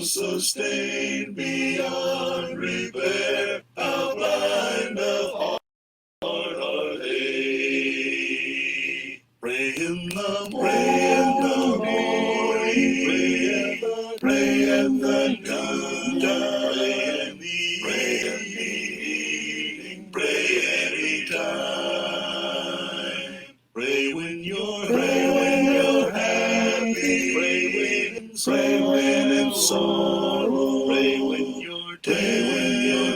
sustained beyond repair, how blind of heart are they. Pray in the morning, pray in the noontime, pray in the evening, pray anytime. Pray when you're happy, pray when in sorrow, pray when you're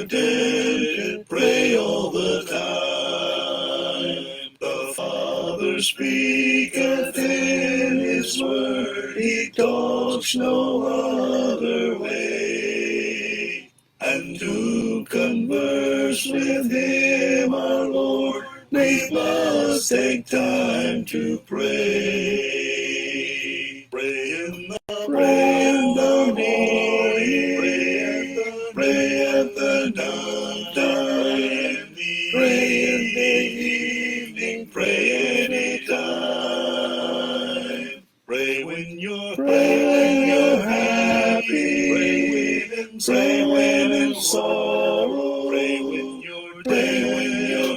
dead, pray all the time. The Father speaketh in His word, He talks no other way. And to converse with Him, our Lord, we must take time to pray. Pray in the morning, pray at the noontime, pray in the evening, pray anytime. Pray when you're happy, pray when in sorrow, pray when you're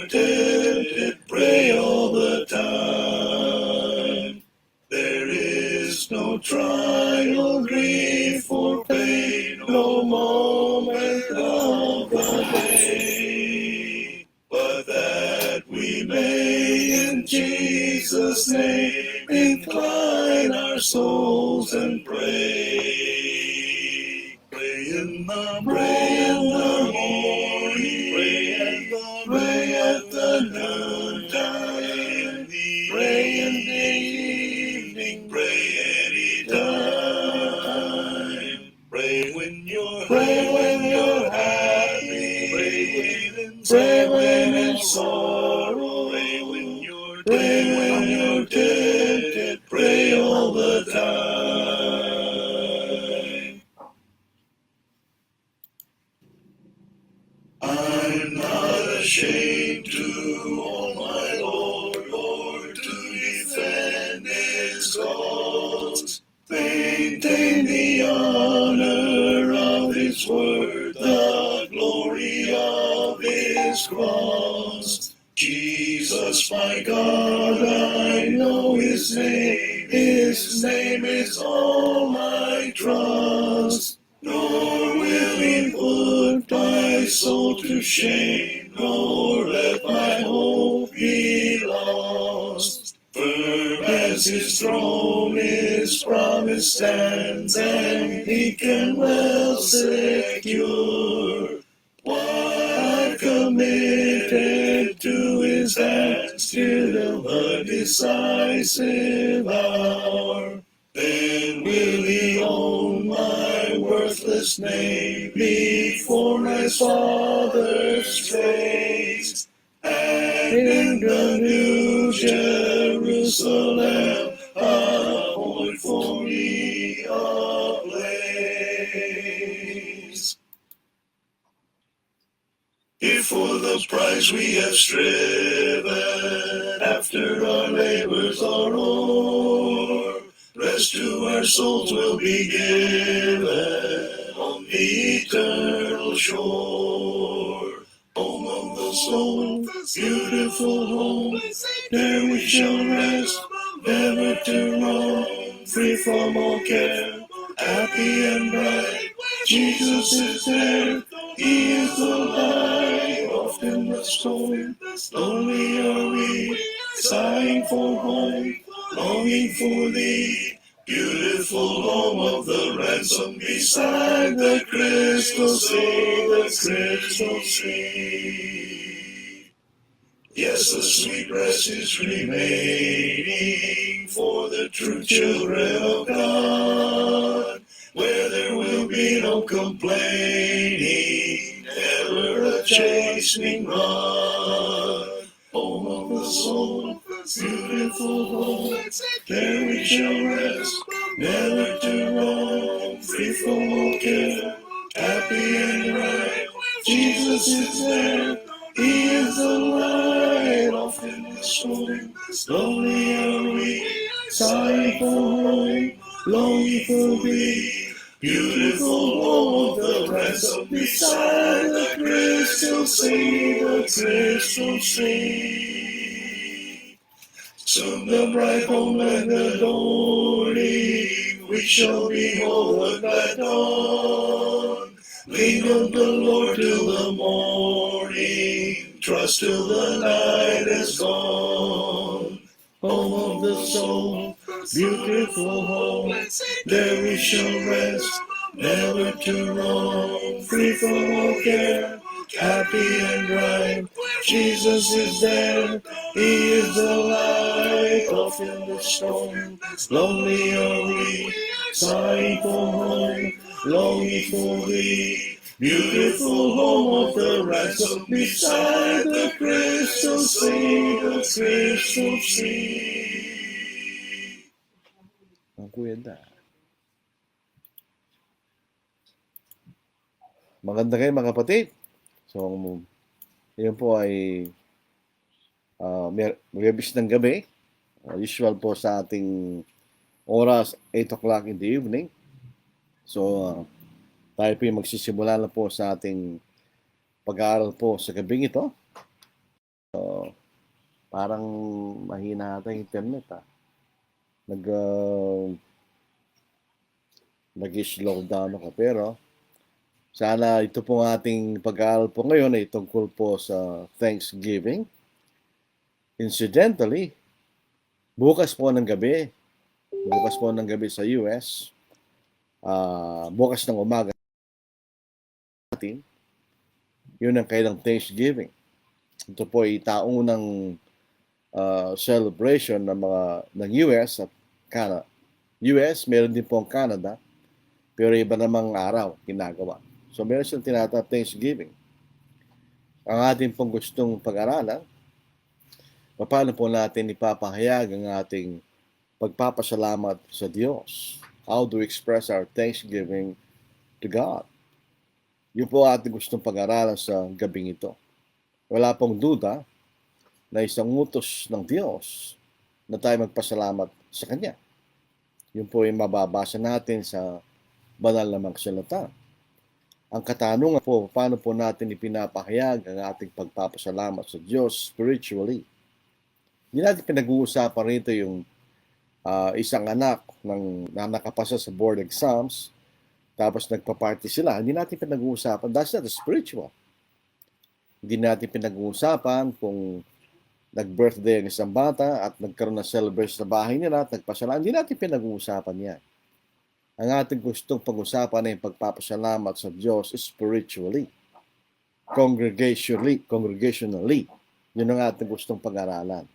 dead, pray all the time. There is no trial, grief, or pain, no moment of the day, but that we may in Jesus' name incline our souls and pray. Pray in the morning, pray at the noontime, pray in the evening, pray anytime. Pray when you're happy, pray when in sorrow, pray when you're dead, pray all the time. I'm not ashamed to own my Lord, to defend His cause, maintain the honor of His word, the glory of His cross. Jesus, my God, I know His name is all my trust. Nor will He put my soul to shame, nor let my hope be lost. Firm as His throne, His promise stands, and He can well secure what I've committed to His hands till the decisive hour. Then will He own my worthless name before my Father's face, and in the new Jerusalem appoint for me a place. If for the prize we have striven, after our labors are o'er, rest to our souls will be given on the eternal shore. Home of the soul, beautiful home, there we shall rest, never to roam, free from all care, happy and bright. Jesus is there, He is the light, oft in the storm, lonely are we, sighing for home, longing for Thee, beautiful home of the ransom beside the crystal sea, the crystal sea. Yes, the sweet rest is remaining for the true children of God, where there will be no complaining, never a chastening rod. Home of the soul, beautiful home, there we shall rest, never to roam, free from all care, happy and bright. Jesus is there, He is the light, off in the storm, lonely are we, sighing for home, longing for Thee, Beautiful home of the ransom beside the crystal sea, the crystal sea. Soon the bright homeland adorning, we shall behold the glad dawn. Lean on the Lord till the morning, trust till the night is gone. Home of the soul, beautiful home, there we shall rest, never to roam, free from all care, happy and bright. Jesus is there, He is the light. Off in the storm, lonely are we, sighing for home, longing for Thee. Beautiful home of the ransom beside the crystal sea, the crystal sea. Ang kuwenda. Maganda kayo mga kapatid. So, yun po ay Meribis ng gabi. Usual po sa ating oras, 8 o'clock in the evening. So, tayo po yung magsisimula na po sa ating pag-aaral po sa gabing ito. So, parang mahina ata yung internet nag-slow down ako. Pero, sana ito po ating pag-aaral po ngayon ay tungkol po sa Thanksgiving. Incidentally, bukas po ng gabi sa US, bukas ng umaga natin, yun ang kailang Thanksgiving. Ito po ay taunang celebration ng US at Canada. US, meron din po ang Canada, pero iba namang araw ginagawa. So meron silang tinatawag Thanksgiving. Ang ating pong gustong pag-aralan, paano po natin ipapahayag ang ating pagpapasalamat sa Diyos? How do we express our thanksgiving to God? Yun po ating gustong pag-aralan sa gabing ito. Wala pong duda na isang utos ng Diyos na tayo magpasalamat sa Kanya. Yun po yung mababasa natin sa banal na mga salita. Ang katanungan po, paano po natin ipinapahayag ang ating pagpapasalamat sa Diyos spiritually? Hindi natin pinag-uusapan rito yung isang anak na nakapasa sa board exams, tapos nagpa-party sila. Hindi natin pinag-uusapan. That's not spiritual. Hindi natin pinag-uusapan kung nag-birthday ang isang bata at nagkaroon ng celebration sa bahay nila at nagpasalamat. Hindi natin pinag-uusapan yan. Ang ating gustong pag-usapan ay pagpapasalamat sa Diyos spiritually, congregationally. Yun ang ating gustong pag-aralan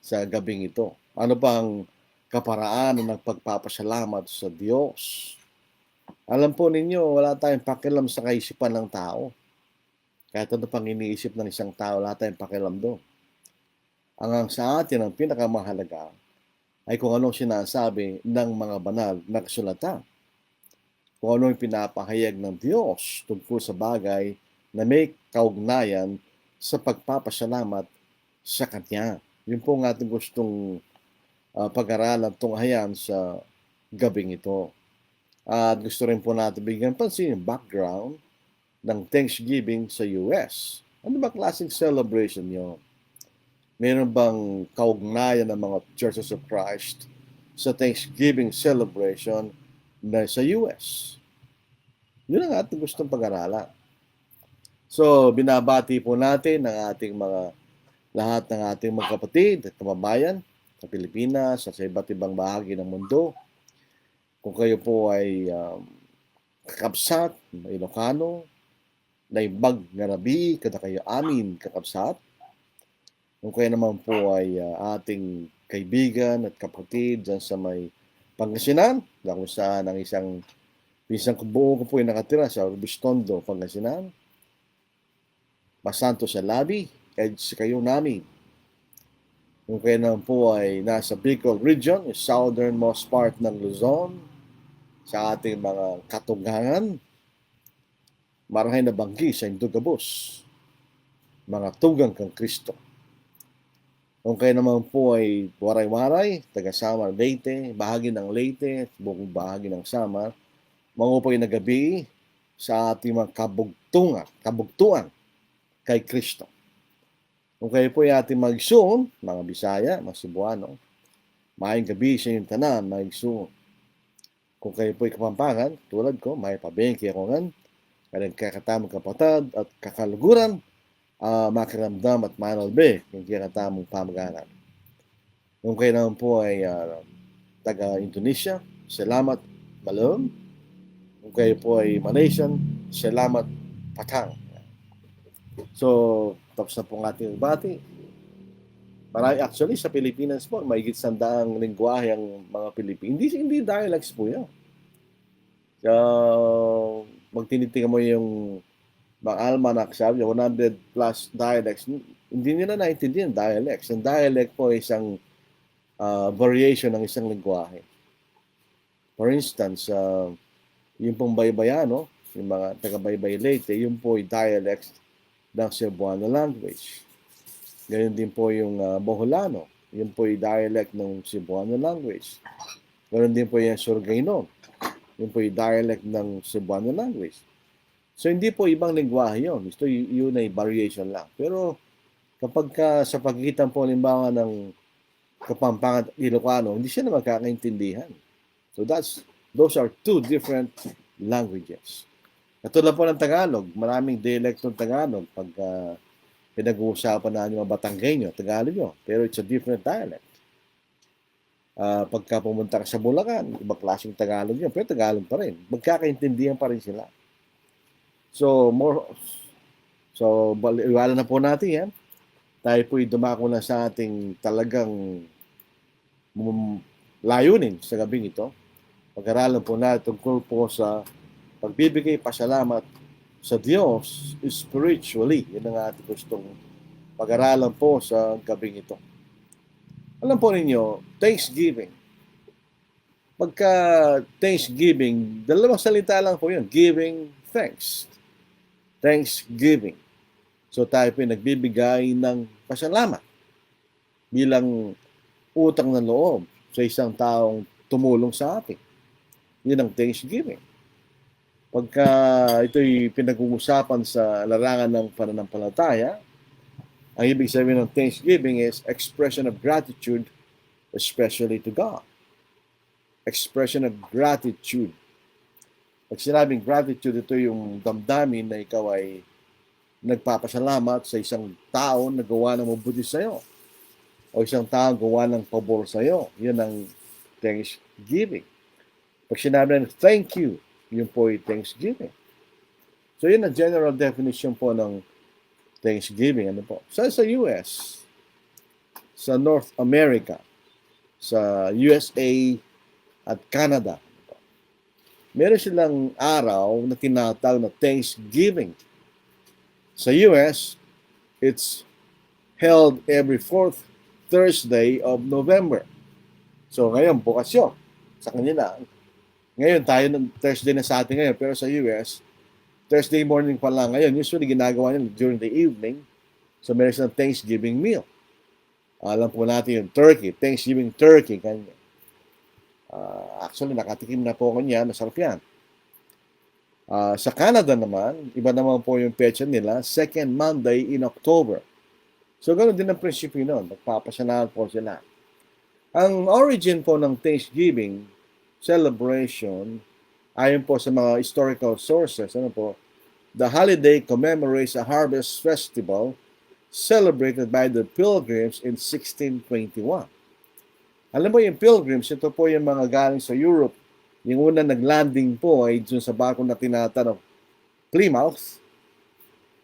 sa gabing ito. Ano bang kaparaanan ng pagpapasalamat sa Diyos? Alam po ninyo, wala tayong pakialam sa kaisipan ng tao. Kahit ano pang iniisip ng isang tao, wala tayong pakialam doon. Ang sa atin, ang pinakamahalaga ay kung anong sinasabi ng mga banal na kasulatan. Kung ano yung pinapahayag ng Diyos tungkol sa bagay na may kaugnayan sa pagpapasalamat sa Kanya. Yun po ang ating gustong pag-aralan tunghayan sa gabing ito. At gusto rin po natin bigyan pansin yung background ng Thanksgiving sa US. Ano ba klaseng celebration yun? Meron bang kaugnayan ng mga Churches of Christ sa Thanksgiving celebration na sa US? Yun ang ating gustong pag-aralan. So, binabati po natin ang ating lahat ng ating mga kapatid at kababayan sa Pilipinas at sa iba't ibang bahagi ng mundo. Kung kayo po ay kakabsat, Ilocano, naimbag nga nabi, kada kayo amin kakabsat. Kung kayo naman po ay ating kaibigan at kapatid dyan sa may Pangasinan, kung saan ang isang buo ko po ay nakatira sa Orbistondo, Pangasinan, Masanto sa Labi, kahit sa kayo namin. Kung kayo naman po ay nasa Bicol region, yung southernmost part ng Luzon, sa ating mga katunggangan, marahay na banggi sa Indugabos, mga tugang kang Kristo. Kung kayo naman po ay waray-waray, taga Samar, Leyte, bahagi ng Leyte, buong bahagi ng Samar, Mangupoy na gabi sa ating mga kabugtuan kay Kristo. Kung kayo po ay ating magsuon, mga Bisaya, mga Cebuano, maayong gabi sa inyong tanan, magsuon. Kung kayo po ay Kapampangan, tulad ko, may pabengki ako ngan, kanyang kakatamang kapatad at kakaluguran, makiramdam at manalbe yung kakatamang pamaganan. Kung kayo naman po ay taga-Indonesia, salamat, malum. Kung kayo po ay Malaysian, salamat, patang. So, tapos na po ang ating bati. Marami actually sa Pilipinas po, may higit 100 lingwahe ang mga Pilipino. Hindi dialects po yan. So, magtinitingnan mo yung mga almanac, sabi 100 plus dialects. Hindi nila naintindihan dialects. Ang dialect po ay isang variation ng isang lingwahe. For instance, yung pong Baybayano, yung mga taga-Baybay Leyte, yung po ay dialects ng Cebuano language. Ganyan din po yung Boholano, yun po ay dialect ng Cebuano language. Ganyan din po yung Surigao, yun po ay dialect ng Cebuano language. So hindi po ibang lingwahe yun. Ito yun ay variation lang. Pero kapag sa pagitan po limbawa ng Kapampangan at Ilocano, hindi siya na magkakaintindihan. So those are two different languages. Katulad po ng Tagalog, maraming dialect ng Tagalog pag pinag-uusapan na yung mga Batanggenyo, Tagalog yun. Pero it's a different dialect. Pagka pumunta ka sa Bulacan, ibang klaseng Tagalog yun, pero Tagalog pa rin. Magkakaintindihan pa rin sila. So, iwanan na po natin yan. Tayo po'y dumako na sa ating talagang layunin sa gabing ito. Pag-aralan po natin tungkol po sa pagbibigay pasalamat sa Diyos spiritually. Yan ang ating gustong pag-aralan po sa gabing ito. Alam po ninyo, Thanksgiving. Pagka Thanksgiving, dalawang salita lang po yun. Giving thanks. Thanksgiving. So tayo po nagbibigay ng pasalamat bilang utang ng loob sa isang taong tumulong sa atin. Yun ang Thanksgiving. Pagka ito'y pinag-uusapan sa larangan ng pananampalataya, ang ibig sabihin ng Thanksgiving is expression of gratitude, especially to God. Expression of gratitude. Pag sinabing gratitude, ito yung damdamin na ikaw ay nagpapasalamat sa isang tao na gawa ng mabuti sa iyo o isang tao gawa ng pabor sa iyo. Yun ang Thanksgiving. Pag sinabi ng thank you, yun po ay Thanksgiving. So yun ang general definition po ng Thanksgiving. Ano po? Sa US, sa North America, sa USA at Canada, meron silang araw na tinatawag na Thanksgiving. Sa US, it's held every fourth Thursday of November. So ngayon, bukas yun sa kanila. Ngayon, tayo ng Thursday na sa atin ngayon, pero sa US, Thursday morning pa lang ngayon. Usually, ginagawa nila during the evening. So meron silang Thanksgiving meal. Alam po natin yung turkey, Thanksgiving turkey. Kanya. Actually, nakatikim na po ako niya. Masarap yan. Sa Canada naman, iba naman po yung petsa nila, second Monday in October. So, ganoon din ang prinsipyo nun. Magpapasalamat po sila. Ang origin po ng Thanksgiving celebration, ayon po sa mga historical sources, the holiday commemorates a harvest festival celebrated by the Pilgrims in 1621. Alam mo yung Pilgrims, ito po yung mga galing sa Europe. Yung una nag-landing po ay dun sa barko na tinatanong Plymouth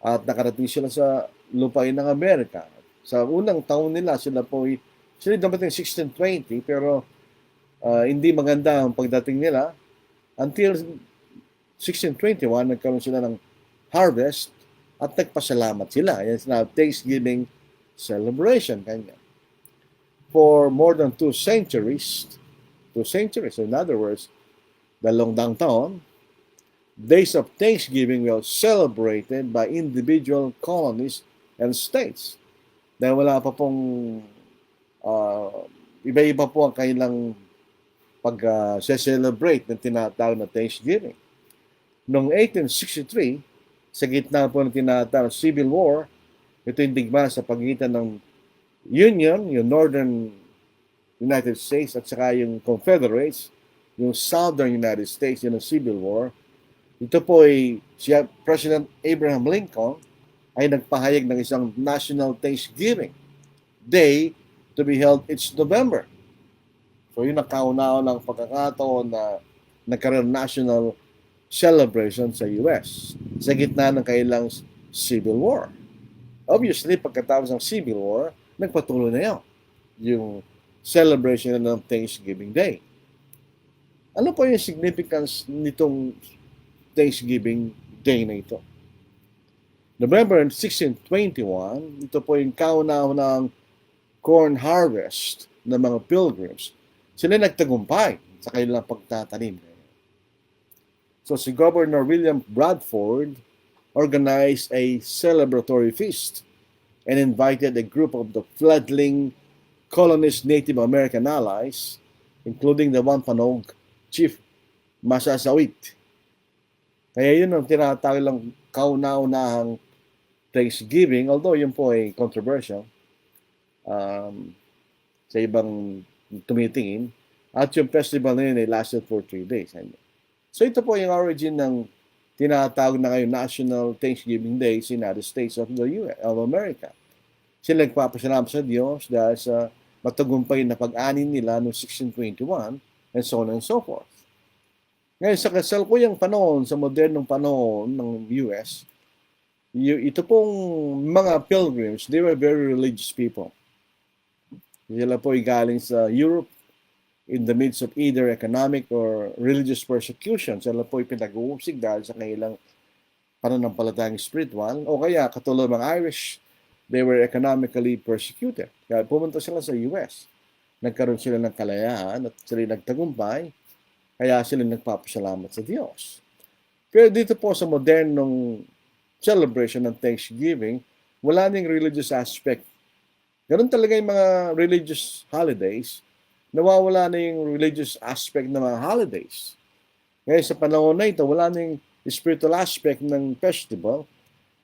at nakarating sila sa lupain ng Amerika. Sa unang taon nila, sila dumating 1620 pero hindi maganda ang pagdating nila until 1621 nagkaroon sila ng harvest at nagpasalamat sila. Yan sila Thanksgiving celebration kanya. For more than 2 centuries, so in other words, dalawang taon, days of Thanksgiving were celebrated by individual colonies and states. Dahil wala pa pong iba-iba po ang kailang celebrate ng tinatawag na Thanksgiving. Noong 1863, sa gitna po ng tinatawag na Civil War, ito yung digmaan sa pagitan ng Union, yung Northern United States, at saka yung Confederates, yung Southern United States, yun ang Civil War. Ito po ay President Abraham Lincoln ay nagpahayag ng isang National Thanksgiving Day to be held each November. So yun ang kauna-unang pagkakataon na nagkaroon national celebration sa US sa gitna ng kailang Civil War. Obviously, pagkatapos ng Civil War, nagpatuloy na yun, yung celebration ng Thanksgiving Day. Ano po yung significance nitong Thanksgiving Day na ito? November 1621, ito po yung kauna-unang corn harvest ng mga pilgrims. Sila nagtagumpay sa kanilang pagtatanim. So si Governor William Bradford organized a celebratory feast and invited a group of the fledgling colonist Native American allies, including the Wampanoag Chief Massasoit. Kaya yun ang tinatawag lang kauna-unahang Thanksgiving, although yun po ay controversial sa ibang tumitingin. At yung festival na yun ay lasted for 3 days. So ito po yung origin ng tinatawag na ngayon National Thanksgiving Day sa United States of America. Sila nagpapasalamat sa Diyos dahil sa matagumpay na pag-ani nila noong 1621 and so on and so forth. Ngayon, sa kasalukuyang panahon, sa modernong panahon ng US, ito pong mga pilgrims, they were very religious people. Sila po ay galing sa Europe in the midst of either economic or religious persecution. Sila po ay pinag-uusig dahil sa kanilang pananampalatayang spiritual. O kaya, katulad mga Irish, they were economically persecuted. Kaya pumunta sila sa US. Nagkaroon sila ng kalayaan at sila nagtagumpay. Kaya sila nagpapasalamat sa Diyos. Pero dito po sa modernong celebration ng Thanksgiving, wala ning religious aspect. Ganun talaga yung mga religious holidays. Nawawala na yung religious aspect ng mga holidays. Ngayon sa panahon na ito, wala na yung spiritual aspect ng festival.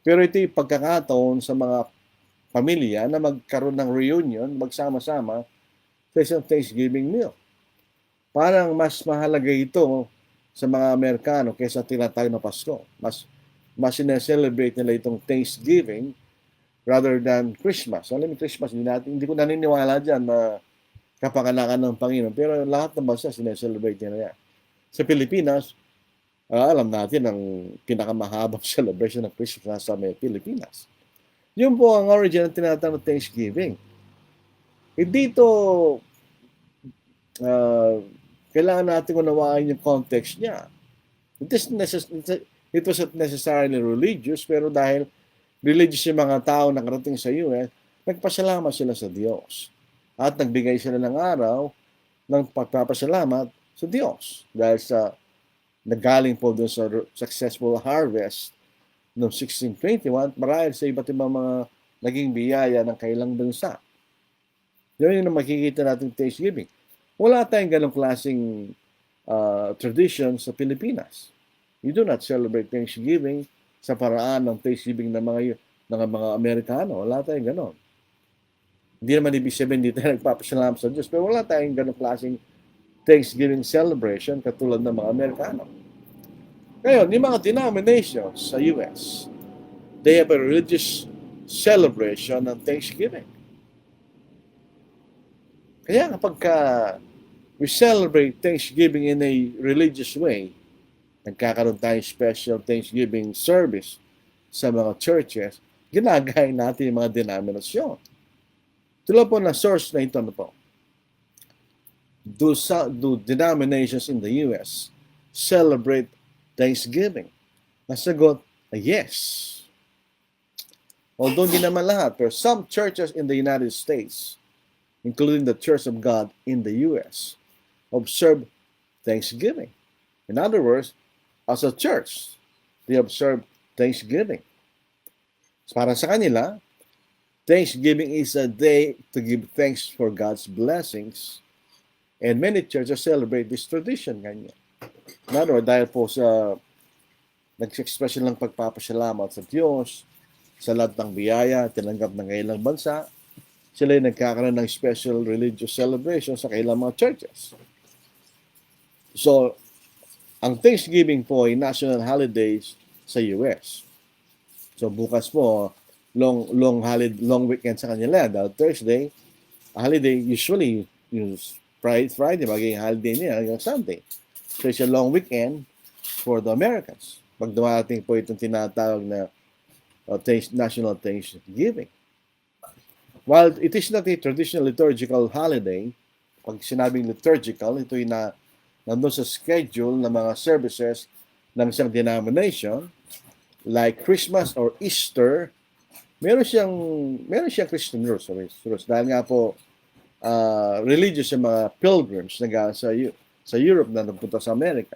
Pero ito yung pagkakataon sa mga pamilya na magkaroon ng reunion, magsama-sama sa isang Thanksgiving meal. Parang mas mahalaga ito sa mga Amerikano kaysa tinatawag na Pasko. Mas sineselebrate nila itong Thanksgiving rather than Christmas. Alam mo, Christmas, hindi ko naniniwala dyan na kapanganakan ng Panginoon. Pero lahat ng bansa sineselebrate nila yan. Sa Pilipinas, alam natin ang pinakamahabang celebration ng Christmas sa Pilipinas. Yun po ang origin ng tinatawag na Thanksgiving. Dito, kailangan natin unawaan yung context niya. It was not necessarily religious, pero dahil religious yung mga tao na nakarating sa US, nagpasalamat sila sa Diyos. At nagbigay sila ng araw ng pagpapasalamat sa Diyos. Dahil sa nagaling po doon sa successful harvest noong 1621, marahil sa iba't ibang mga naging biyaya ng kailang bansa. Yun yung makikita natin Thanksgiving. Wala tayong ganong klaseng tradition sa Pilipinas. We do not celebrate Thanksgiving sa paraan ng Thanksgiving ng mga Amerikano. Wala tayong ganon. Hindi naman ibig sabihin, hindi tayo nagpapasalamat sa Diyos, pero wala tayong ganong klaseng Thanksgiving celebration katulad ng mga Amerikano. Ngayon, yung mga denominations sa US, they have a religious celebration ng Thanksgiving. Kaya kapag we celebrate Thanksgiving in a religious way, nagkakaroon tayong special Thanksgiving service sa mga churches, ginagaya natin yung mga denominasyon. Tulad po na source na ito na po. Do denominations in the US celebrate Thanksgiving? Nasagot, yes. Although hindi naman lahat, pero some churches in the United States, including the Church of God in the US, observe Thanksgiving. In other words, as a church, they observe Thanksgiving. Para sa kanila, Thanksgiving is a day to give thanks for God's blessings And many churches celebrate this tradition. Ganyan. Lalo, dahil po sa nag-express ng pagpapasalamat sa Diyos, sa lahat ng biyaya, tinanggap ng kailang bansa, sila ay nagkakaroon ng special religious celebration sa kailang mga churches. So, ang Thanksgiving po ay national holidays sa US. So, bukas po, long weekend sa kanila. Dahil Thursday, holiday, usually, yung Friday, magiging holiday niya hanggang Sunday. So, it's a long weekend for the Americans. Pag dumating po itong tinatawag na National Thanksgiving. While it is not a traditional liturgical holiday, pag sinabing liturgical, ito ay nandun sa schedule ng mga services ng isang denomination, like Christmas or Easter, meron siyang Christian rules. Dahil nga po, religious yung mga pilgrims na sa Europe na nagpunta sa Amerika.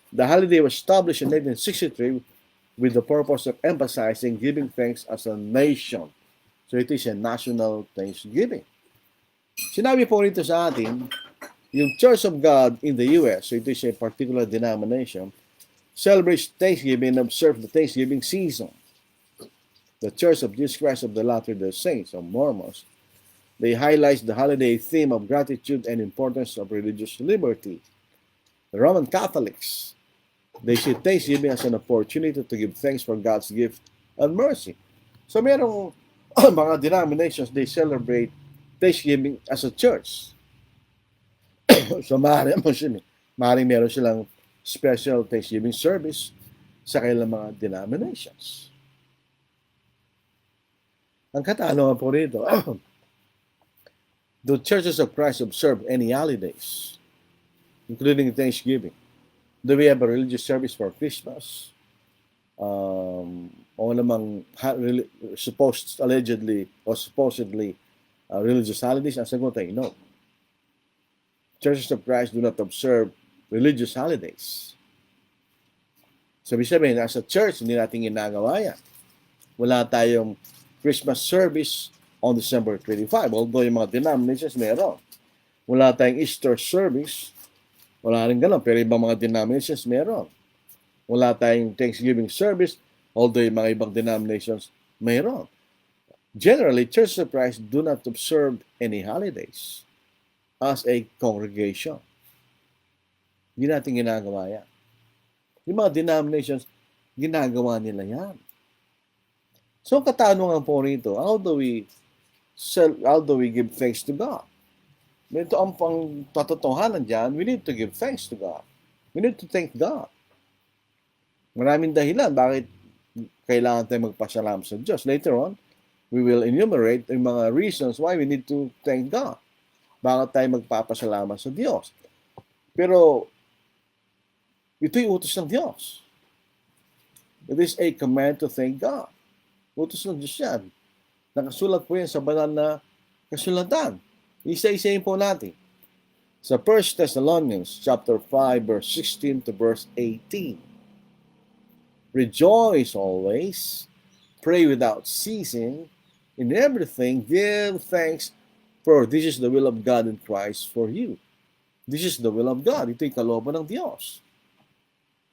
The holiday was established in 1963 with the purpose of emphasizing giving thanks as a nation. So it is a national Thanksgiving. Sinabi po rito sa atin, yung Church of God in the US, so it is a particular denomination, celebrates Thanksgiving and observes the Thanksgiving season. The Church of Jesus Christ of the Latter-day Saints, or Mormons, they highlight the holiday theme of gratitude and importance of religious liberty. The Roman Catholics, they see Thanksgiving as an opportunity to give thanks for God's gift and mercy. So merong mga denominations, they celebrate Thanksgiving as a church. So maaaring meron silang special Thanksgiving service sa kanilang mga denominations. Ang katanungan po rito, do churches of Christ observe any holidays, including Thanksgiving? Do we have a religious service for Christmas? O namang supposedly religious holidays? Ang sagot ay no. Churches of Christ do not observe religious holidays. Sabi as a church, hindi natin ginagawa yan. Wala tayong Christmas service on December 25, although yung mga denominations meron. Wala tayong Easter service, wala rin ganun, pero ibang mga denominations meron. Wala tayong Thanksgiving service, although yung mga ibang denominations meron. Generally, churches of Christ do not observe any holidays as a congregation. Hindi natin ginagawa yan. Yung mga denominations, ginagawa nila yan. So, katanungan po rito, how do we give thanks to God? Ito ang patotohanan dyan, we need to give thanks to God. We need to thank God. Maraming dahilan bakit kailangan tayo magpasalamat sa Diyos. Later on, we will enumerate yung mga reasons why we need to thank God. Bakit tayo magpapasalamat sa Diyos. Pero, ito'y utos ng Diyos. It is a command to thank God. Utos ng Diyos yan. Nakasulat po yan sa banal na kasulatan. Isa-isayin po natin. Sa 1 Thessalonians chapter 5, verse 16 to verse 18. Rejoice always, pray without ceasing, in everything give thanks, for this is the will of God in Christ for you. This is the will of God. Ito'y kalooban ng Diyos.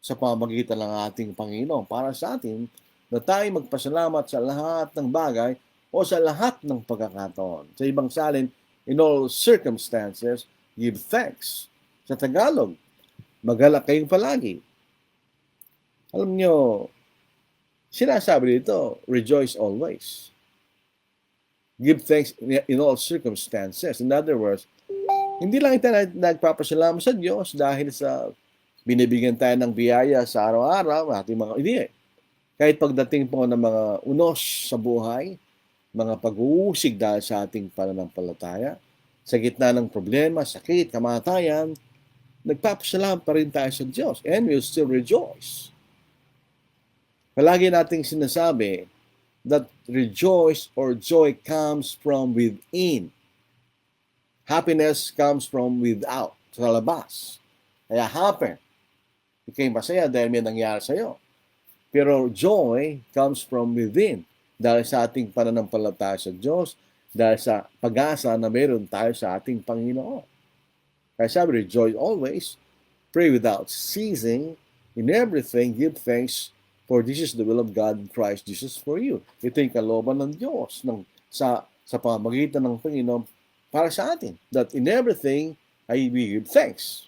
Sa pamagitan ng ating Panginoon para sa atin, na tayo magpasalamat sa lahat ng bagay o sa lahat ng pagkakataon. Sa ibang salin, in all circumstances, give thanks. Sa Tagalog, magalak kayong palagi. Alam nyo, sinasabi dito, rejoice always. Give thanks in all circumstances. In other words, hindi lang tayo nagpapasalamat sa Diyos dahil sa binibigyan tayo ng biyaya sa araw-araw, ating mga hindi. Kahit pagdating po ng mga unos sa buhay, mga pag-uusig dahil sa ating pananampalataya, sa gitna ng problema, sakit, kamatayan, nagpapasalamat pa rin tayo sa Diyos and we'll still rejoice. Palagi nating sinasabi that rejoice or joy comes from within. Happiness comes from without, sa labas. Kaya happy. Ika'y masaya dahil may nangyari sa iyo. Pero joy comes from within. Dahil sa ating pananampalataya sa Diyos, dahil sa pag-asa na meron tayo sa ating Panginoon. Kaya sabi, rejoice always, pray without ceasing, in everything give thanks, for this is the will of God in Christ Jesus for you. Ito yung kalooban ng Diyos sa pamamagitan ng Panginoon para sa atin. That in everything, we give thanks.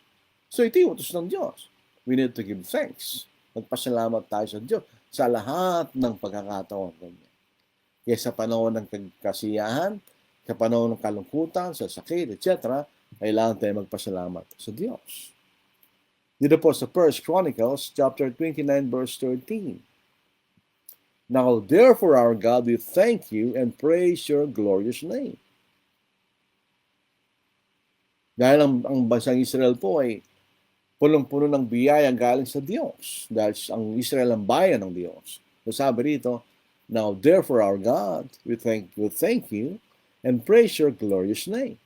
So ito yung utos ng Diyos. We need to give thanks. Magpasalamat tayo sa Diyos sa lahat ng pagkakataon. Kaya sa panahon ng kasiyahan, sa panahon ng kalungkutan, sa sakit, etc., kailangan tayo magpasalamat sa Diyos. Dito po sa 1 Chronicles chapter 29 verse 13. Now therefore our God, we thank you and praise your glorious name. Dahil ang bansang Israel po ay punong-puno ng biyaya galing sa Diyos. Dahil ang Israel ang bayan ng Diyos. So sabi rito, now therefore our God, we thank you and praise your glorious name.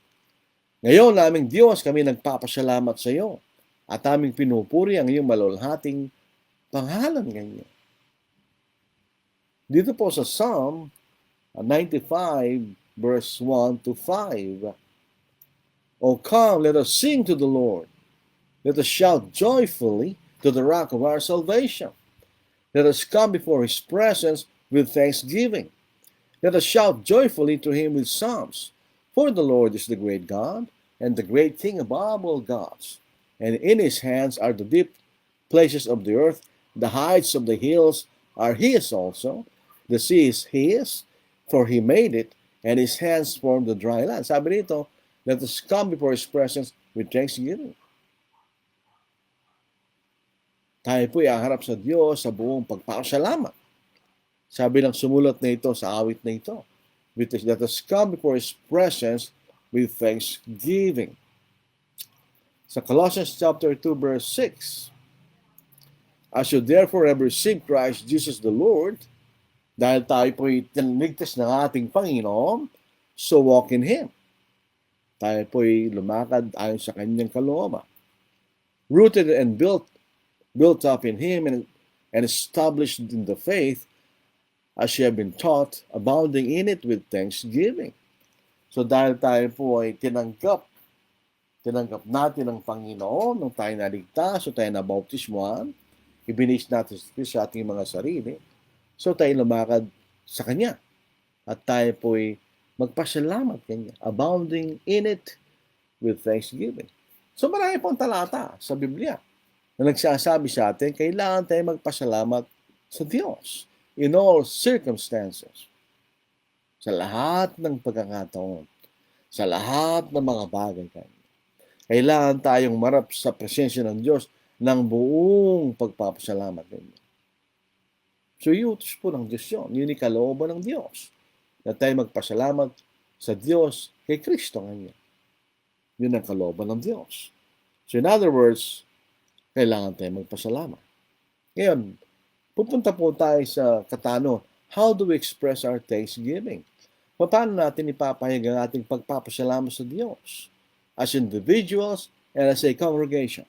Ngayon naming Diyos, kami nagpapasalamat sa iyo at aming pinupuri ang iyong malulhating pangalan ngayon. Dito po sa Psalm 95 verse 1 to 5. O come, let us sing to the Lord. Let us shout joyfully to the rock of our salvation. Let us come before his presence with thanksgiving. Let us shout joyfully to him with psalms. For the Lord is the great God, and the great King above all gods. And in his hands are the deep places of the earth. The heights of the hills are his also. The sea is his, for he made it, and his hands formed the dry land. Sabi rito, let us come before his presence with thanksgiving. Tayo po iharap sa Diyos sa buong pagpapasalamat. Sabi ng sumulat na ito sa awit na ito, let us come before his presence with thanksgiving. Sa Colossians chapter 2 verse 6, as you therefore have received Christ Jesus the Lord, dahil tayo po'y tinigtas ng ating Panginoon, so walk in Him. Tayo po'y lumakad ayon sa kanyang kalooban. Rooted and built up in Him and established in the faith, as you have been taught, abounding in it with thanksgiving. So dahil tayo po ay tinanggap natin ng Panginoon nung tayo naligtas, so tayo nabautismuhan, ibinis natin sa ating mga sarili, so tayo lumakad sa Kanya. At tayo po'y magpasalamat Kanya, abounding in it with thanksgiving. So marami pong talata sa Biblia na nagsasabi sa atin, kailangan tayo magpasalamat sa Diyos in all circumstances. Sa lahat ng pagkakataon, sa lahat ng mga bagay Kanya. Kailangan tayong marap sa presensya ng Diyos ng buong pagpapasalamat Kanya. So, iutos po ng Diyos yun. Yun yung kalooban ng Diyos. Na tayo magpasalamat sa Diyos kay Kristo Kanya. Yun ang kalooban ng Diyos. So, in other words, kailangan tayo magpasalamat. Ngayon, pupunta po tayo sa katanungan, how do we express our thanksgiving? Paano natin ipapahayag ang ating pagpapasalamat sa Diyos? As individuals and as a congregation.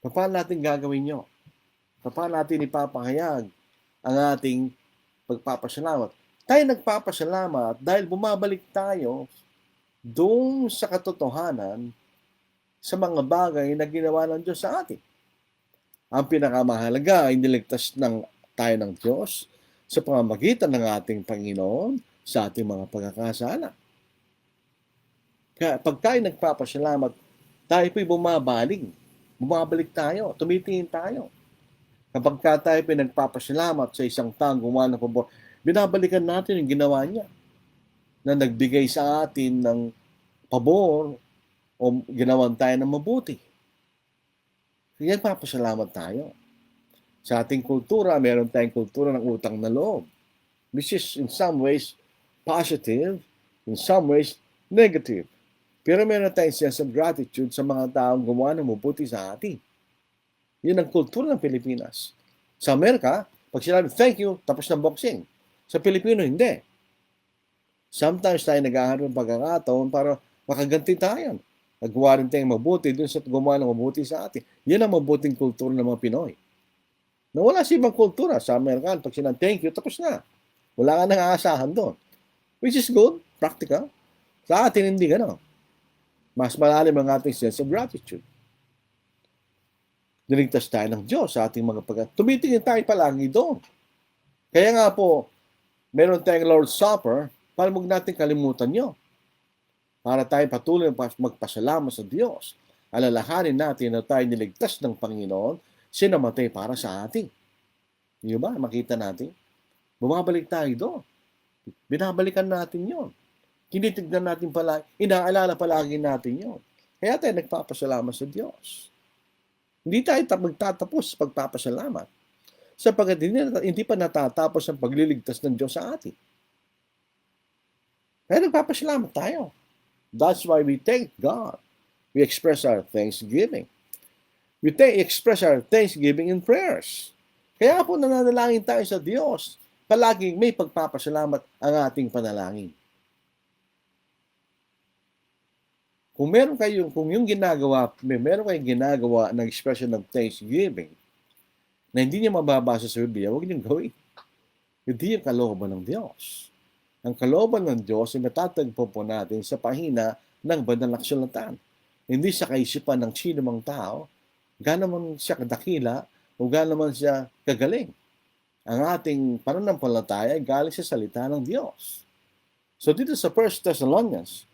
Paano natin gagawin nyo? Paano natin ipapahayag ang ating pagpapasalamat? Tayo nagpapasalamat dahil bumabalik tayo doon sa katotohanan sa mga bagay na ginawa ng Diyos sa atin. Ang pinakamahalaga ay niligtas tayo ng Diyos sa pamamagitan ng ating Panginoon sa ating mga pagkakasala. Kaya pag tayo nagpapasalamat, tayo po'y bumabalik tayo, tumitingin tayo. Kapag tayo po'y nagpapasalamat sa isang taong gumawa ng pabor, binabalikan natin yung ginawa niya na nagbigay sa atin ng pabor o ginawan tayo ng mabuti. Kaya nagpapasalamat tayo. Sa ating kultura, meron tayong kultura ng utang na loob, which is in some ways positive, in some ways negative. Pero meron tayong sense of gratitude sa mga taong gumawa ng mabuti sa atin. Yun ang kultura ng Pilipinas. Sa Amerika, pag sinabi, thank you, tapos ng boxing. Sa Pilipino, hindi. Sometimes tayo nag-aharap ng pagkakataon para makaganti tayo. Nagawa rin tayong mabuti dun sa gumawa ng mabuti sa atin. Yan ang mabuting kultura ng mga Pinoy. Na wala sa ibang kultura. Sa Amerikan, pag sinabi, thank you, tapos na. Wala ka nang aasahan doon. Which is good, practical. Sa atin, hindi gano'n. Mas malalim ang ating sense of gratitude. Niligtas tayo ng Diyos sa ating mga tumitingin tayo palagi doon. Kaya nga po, meron tayong Lord's Supper para huwag natin kalimutan yun. Para tayo patuloy magpasalamat sa Diyos. Alalahanin natin na tayo niligtas ng Panginoon, sinamatay para sa atin. Di ba? Makita natin. Bumabalik tayo doon. Binabalikan natin yon. Tinitignan natin palagi, inaalala palagi natin yon. Kaya tayo nagpapasalamat sa Diyos. Hindi tayo magtatapos sa pagpapasalamat. Sapagkat hindi pa natatapos ang pagliligtas ng Diyos sa atin. Kaya nagpapasalamat tayo. That's why we thank God. We express our thanksgiving. We express our thanksgiving in prayers. Kaya po nananalangin tayo sa Diyos. Palaging may pagpapasalamat ang ating panalangin. Kung meron kayong ginagawa ng expression of thanksgiving na hindi niya mababasa sa Biblia, huwag niyong gawin. Hindi yung kalooban ng Diyos. Ang kalooban ng Diyos ay matatagpo po natin sa pahina ng banal na kasulatan. Hindi sa kaisipan ng sino mang tao, gaano man siya kadakila o gaano man siya kagaling. Ang ating pananampalataya ay galing sa salita ng Diyos. So dito sa 1 Thessalonians,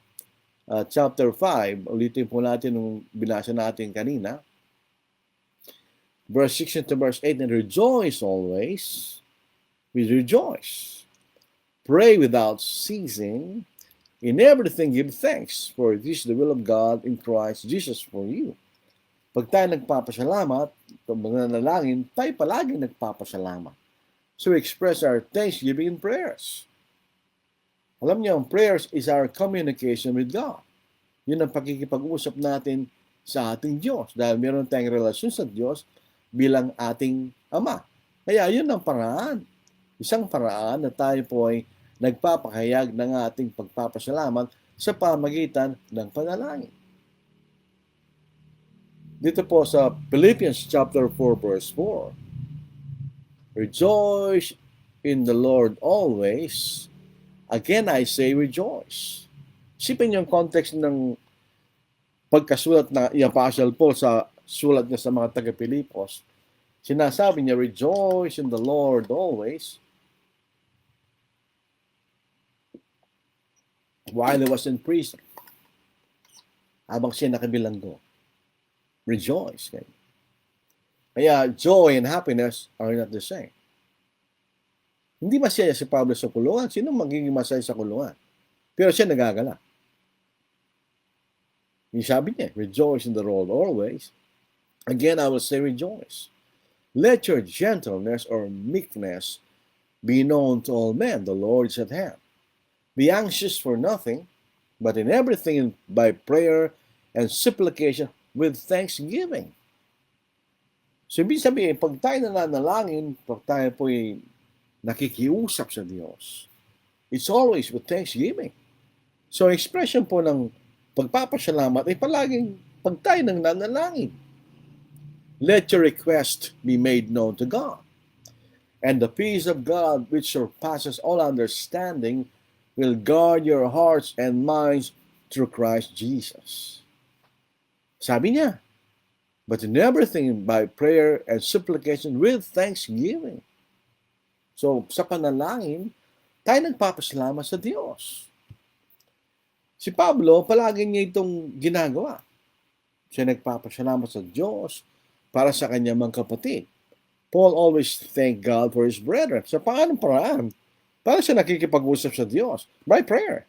chapter 5, ulitin po natin nung binasa natin kanina, verse 16 to verse 8, and rejoice always, we rejoice. Pray without ceasing, in everything give thanks, for this is the will of God in Christ Jesus for you. Pag tayo nagpapasalamat, mananalangin, tayo palagi nagpapasalamat. So we express our thanksgiving in prayers. Alam niyo, ang prayers is our communication with God. Yun ang pakikipag-usap natin sa ating Diyos. Dahil meron tayong relasyon sa Diyos bilang ating Ama. Kaya yun ang paraan. Isang paraan na tayo po ay nagpapahayag ng ating pagpapasalamat sa pamagitan ng panalangin. Dito po sa Philippians chapter 4 verse 4. Rejoice in the Lord always. Again, I say rejoice. Isipin niyo yung context ng pagkasulat na Apostle Paul sa sulat niya sa mga taga-Pilipos. Sinasabi niya, rejoice in the Lord always. While he was in prison, habang siya nakabilanggo, rejoice. Kaya joy and happiness are not the same. Hindi masaya si Pablo sa kulungan. Sino magiging masaya sa kulungan? Pero siya nagagala. Yung sabi niya, rejoice in the Lord always. Again, I will say rejoice. Let your gentleness or meekness be known to all men. The Lord is at hand. Be anxious for nothing, but in everything by prayer and supplication with thanksgiving. So, ibig sabihin, pag tayo nananalangin, pag tayo po'y nakikiusap sa Diyos, it's always with thanksgiving. So, expression po ng pagpapasalamat ay palaging pag tayo nang nanalangin. Let your request be made known to God. And the peace of God, which surpasses all understanding, will guard your hearts and minds through Christ Jesus. Sabi niya, but in everything by prayer and supplication with thanksgiving. So, sa panalangin, tayo nagpapasalamat sa Diyos. Si Pablo, palagi niya itong ginagawa. Siya nagpapasalamat sa Diyos para sa kanyang mga kapatid. Paul always thank God for his brethren. Sa paanong paraan? Para siya nakikipag-usap sa Diyos. By prayer.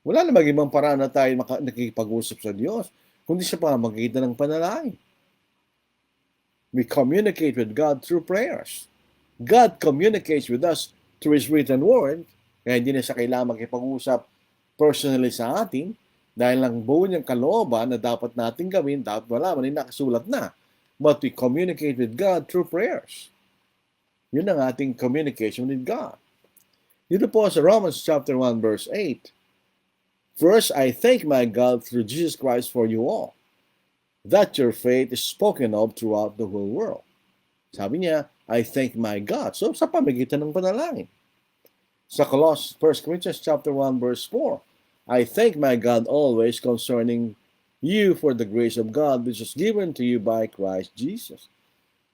Wala na mag-ibang paraan na tayo nakikipag-usap sa Diyos, kundi sa pamamagitan ng panalangin. We communicate with God through prayers. God communicates with us through His written word, kaya hindi na siya kailangan makipag-usap personally sa atin, dahil lang buo niyang kalooban na dapat natin gawin, dapat malaman, ay nakasulat na. But we communicate with God through prayers. Yun ang ating communication with God. Dito po sa Romans chapter 1 verse 8, first, I thank my God through Jesus Christ for you all, that your faith is spoken of throughout the whole world. Sabi niya, I thank my God. So, sa pamagitan ng panalangin. Sa 1 Corinthians chapter 1 verse 4, I thank my God always concerning you for the grace of God which is given to you by Christ Jesus.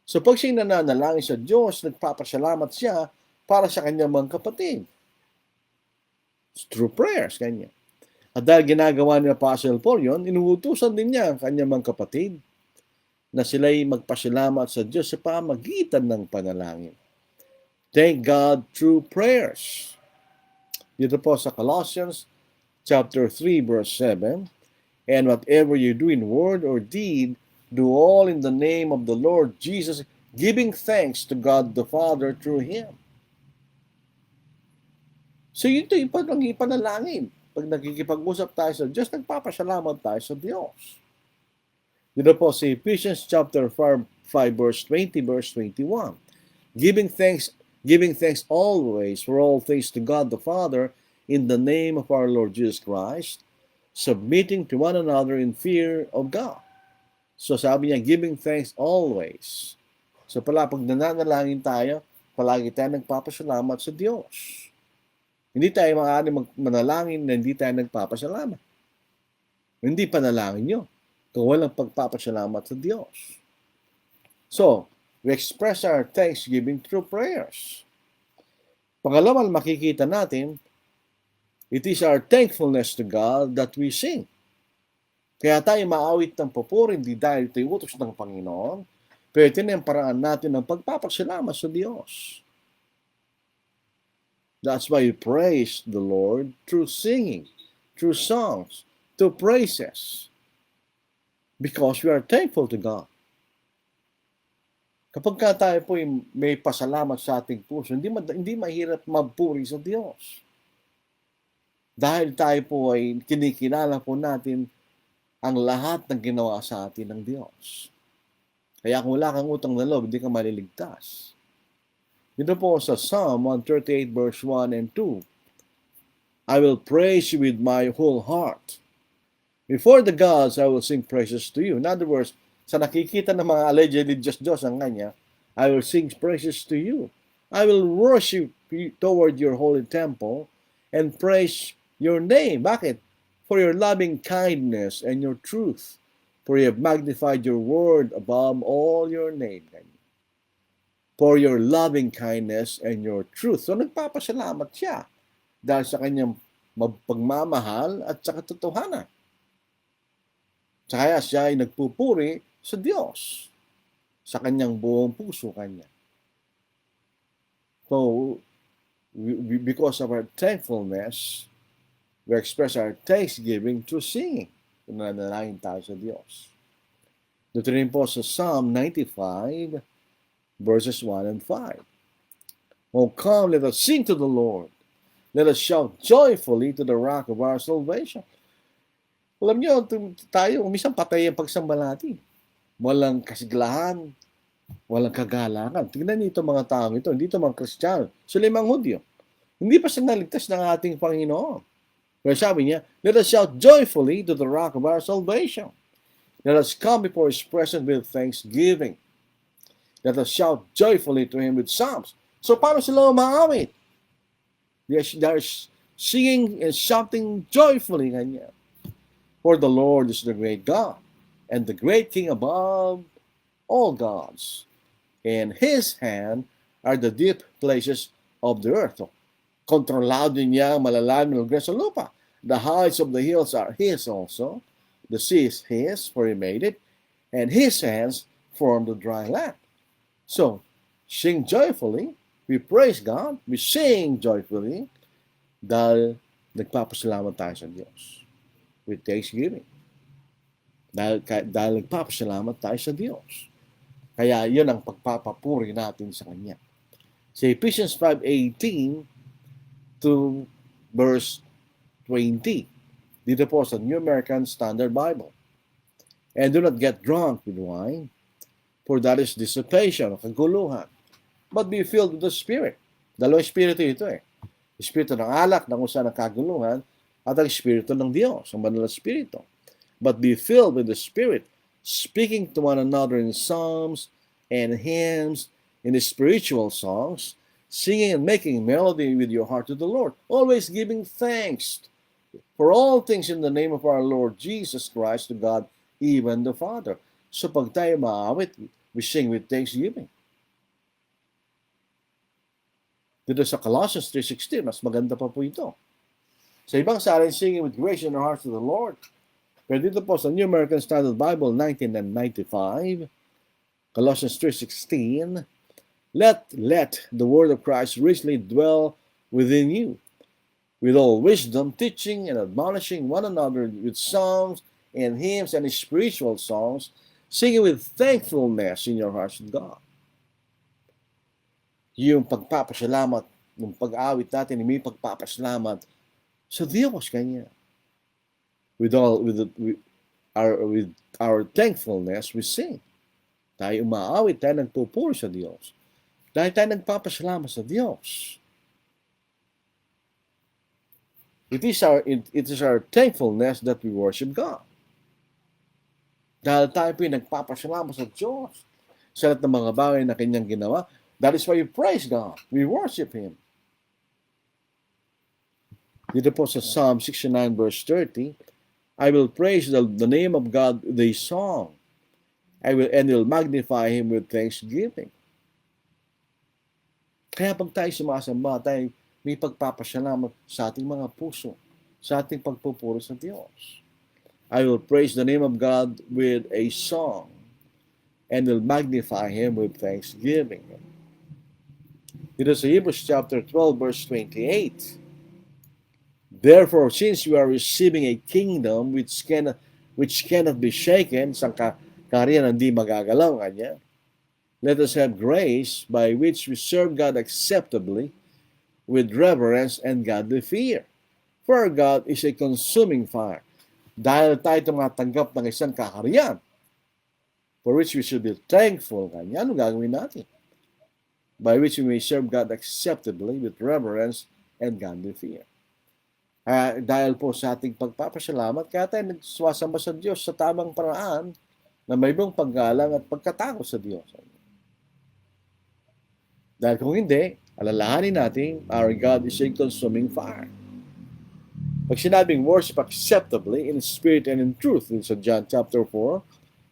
So pag siya nananalangin sa Diyos, nagpapasalamat siya para sa kanyang mga kapatid. Through prayers, kanya. At dahil ginagawa ni Apostle Paul yun, inuutusan din niya ang kanyang mga kapatid na sila'y magpasalamat sa Diyos sa pamagitan ng panalangin. Thank God through prayers. Dito po sa Colossians chapter 3 verse 7, and whatever you do in word or deed, do all in the name of the Lord Jesus, giving thanks to God the Father through Him. So ito yung ipanalangin. Pag nakikipag-usap tayo sa Diyos, nagpapasalamat tayo sa Diyos. Dito po sa Ephesians chapter 5 verse 20, verse 21. Giving thanks always for all things to God the Father in the name of our Lord Jesus Christ, submitting to one another in fear of God. So sabi niya, giving thanks always. So pala, pag nananalangin tayo, palagi tayo nagpapasalamat sa Diyos. Hindi tayo maaaring manalangin na hindi tayo nagpapasalamat. Hindi panalangin nyo kung walang pagpapasalamat sa Diyos. So, we express our thanksgiving through prayers. Pangalawa, makikita natin, it is our thankfulness to God that we sing. Kaya tayo maawit ng papuri, hindi dahil ito'y utos ng Panginoon, pero ito na yung paraan natin ng pagpapasalamat sa Diyos. That's why we praise the Lord through singing, through songs, through praises. Because we are thankful to God. Kapag ka tayo po may pasalamat sa ating puso, hindi mahirap magpuri sa Diyos. Dahil tayo po ay kinikilala po natin ang lahat ng ginawa sa atin ng Diyos. Kaya kung wala kang utang na loob, hindi ka maliligtas. Dito po sa Psalm 138 verse 1 and 2, I will praise you with my whole heart. Before the gods, I will sing praises to you. In other words, sa nakikita ng mga allegedly Diyos ang kanya, I will sing praises to you. I will worship you toward your holy temple and praise your name. Bakit? For your loving kindness and your truth. For you have magnified your word above all your name. For your loving kindness and your truth. So nagpapasalamat siya dahil sa kanyang pagmamahal at sa katotohanan. Kaya siya ay nagpupuri sa Diyos sa kanyang buong puso kanya. So, because of our thankfulness, we express our thanksgiving through singing. Nanalangin tayo sa Diyos. Dito rin po sa Psalm 95, verses 1 and 5. Oh, come, let us sing to the Lord. Let us shout joyfully to the rock of our salvation. Alam niyo, tayo, minsan patay ang pagsamba natin. Walang kasiglahan, walang kagalangan. Tingnan niyo itong mga tao ito, hindi ito mga Kristiyano. Sila mga Hudyo. Hindi pa sila naligtas ng ating Panginoon. Pero sabi niya, let us shout joyfully to the rock of our salvation. Let us come before His presence with thanksgiving. Let us shout joyfully to Him with psalms. So paano sila umaawit? They are singing and shouting joyfully kanya. For the Lord is the great God, and the great King above all gods. In His hand are the deep places of the earth. So, kontrolado niya ang malalalim ng lugar sa lupa. The heights of the hills are His also. The sea is His, for He made it, and His hands formed the dry land. So, sing joyfully. We praise God. We sing joyfully dahil nagpapasalamat tayo sa Diyos. With thanksgiving. Dahil nagpapasalamat tayo sa Diyos. Kaya yun ang pagpapapuri natin sa Kanya. Sa Ephesians 5:18 to verse 20. Dito po sa New American Standard Bible. And do not get drunk with wine, for that is dissipation, kaguluhan. But be filled with the Spirit. Dalawang Espiritu ito eh. Espiritu ng alak, ng usa ng kaguluhan, at ang Espiritu ng Diyos, ang Banal na Espiritu. But be filled with the Spirit, speaking to one another in psalms and hymns, in the spiritual songs, singing and making melody with your heart to the Lord, always giving thanks For all things in the name of our Lord Jesus Christ to God, even the Father. So pag tayo maawit, we sing with thanksgiving. Dito sa Colossians 3:16, mas maganda pa po ito. Sa ibang salin, singing with grace in our hearts to the Lord. Pero dito po sa New American Standard Bible 1995, Colossians 3:16, let the word of Christ richly dwell within you, with all wisdom, teaching and admonishing one another with psalms and hymns and spiritual songs, singing with thankfulness in your hearts to God. Yung pagpapasalamat, yung pag-awit natin, may pagpapasalamat sa Diyos kanya. With our thankfulness, we sing. Tayo umaawit, tayo nagpupuri sa Diyos. Dahil tayo nagpapasalamat sa Diyos. It is our thankfulness that we worship God. Dahil tayo po nagpapasalamat sa Diyos sa lahat ng mga bagay na kanyang ginawa. That is why we praise God. We worship Him. Dito po sa Psalm 69 verse 30, I will praise the name of God with a song. I will magnify Him with thanksgiving. Kaya pag tayo sumasamba, tayo may pagpapasalamat sa ating mga puso, sa ating pagpupuri sa Diyos. I will praise the name of God with a song and will magnify Him with thanksgiving. Dito sa Hebrews chapter 12 verse 28, therefore, since we are receiving a kingdom which cannot be shaken, sa kaharian hindi magagalaw kanya, let us have grace by which we serve God acceptably with reverence and godly fear. For our God is a consuming fire. Dahil tayo tumatanggap ng isang kaharian for which we should be thankful kanya, ano gagawin natin? By which we may serve God acceptably with reverence and godly fear. Dahil po sa ating pagpapasalamat, kaya tayo nagsasamba sa Diyos sa tamang paraan na may buong paggalang at pagkatakot sa Diyos. Dahil kung hindi, alalahanin natin, our God is a consuming fire. Pag sinabing worship acceptably in spirit and in truth, in John chapter 4,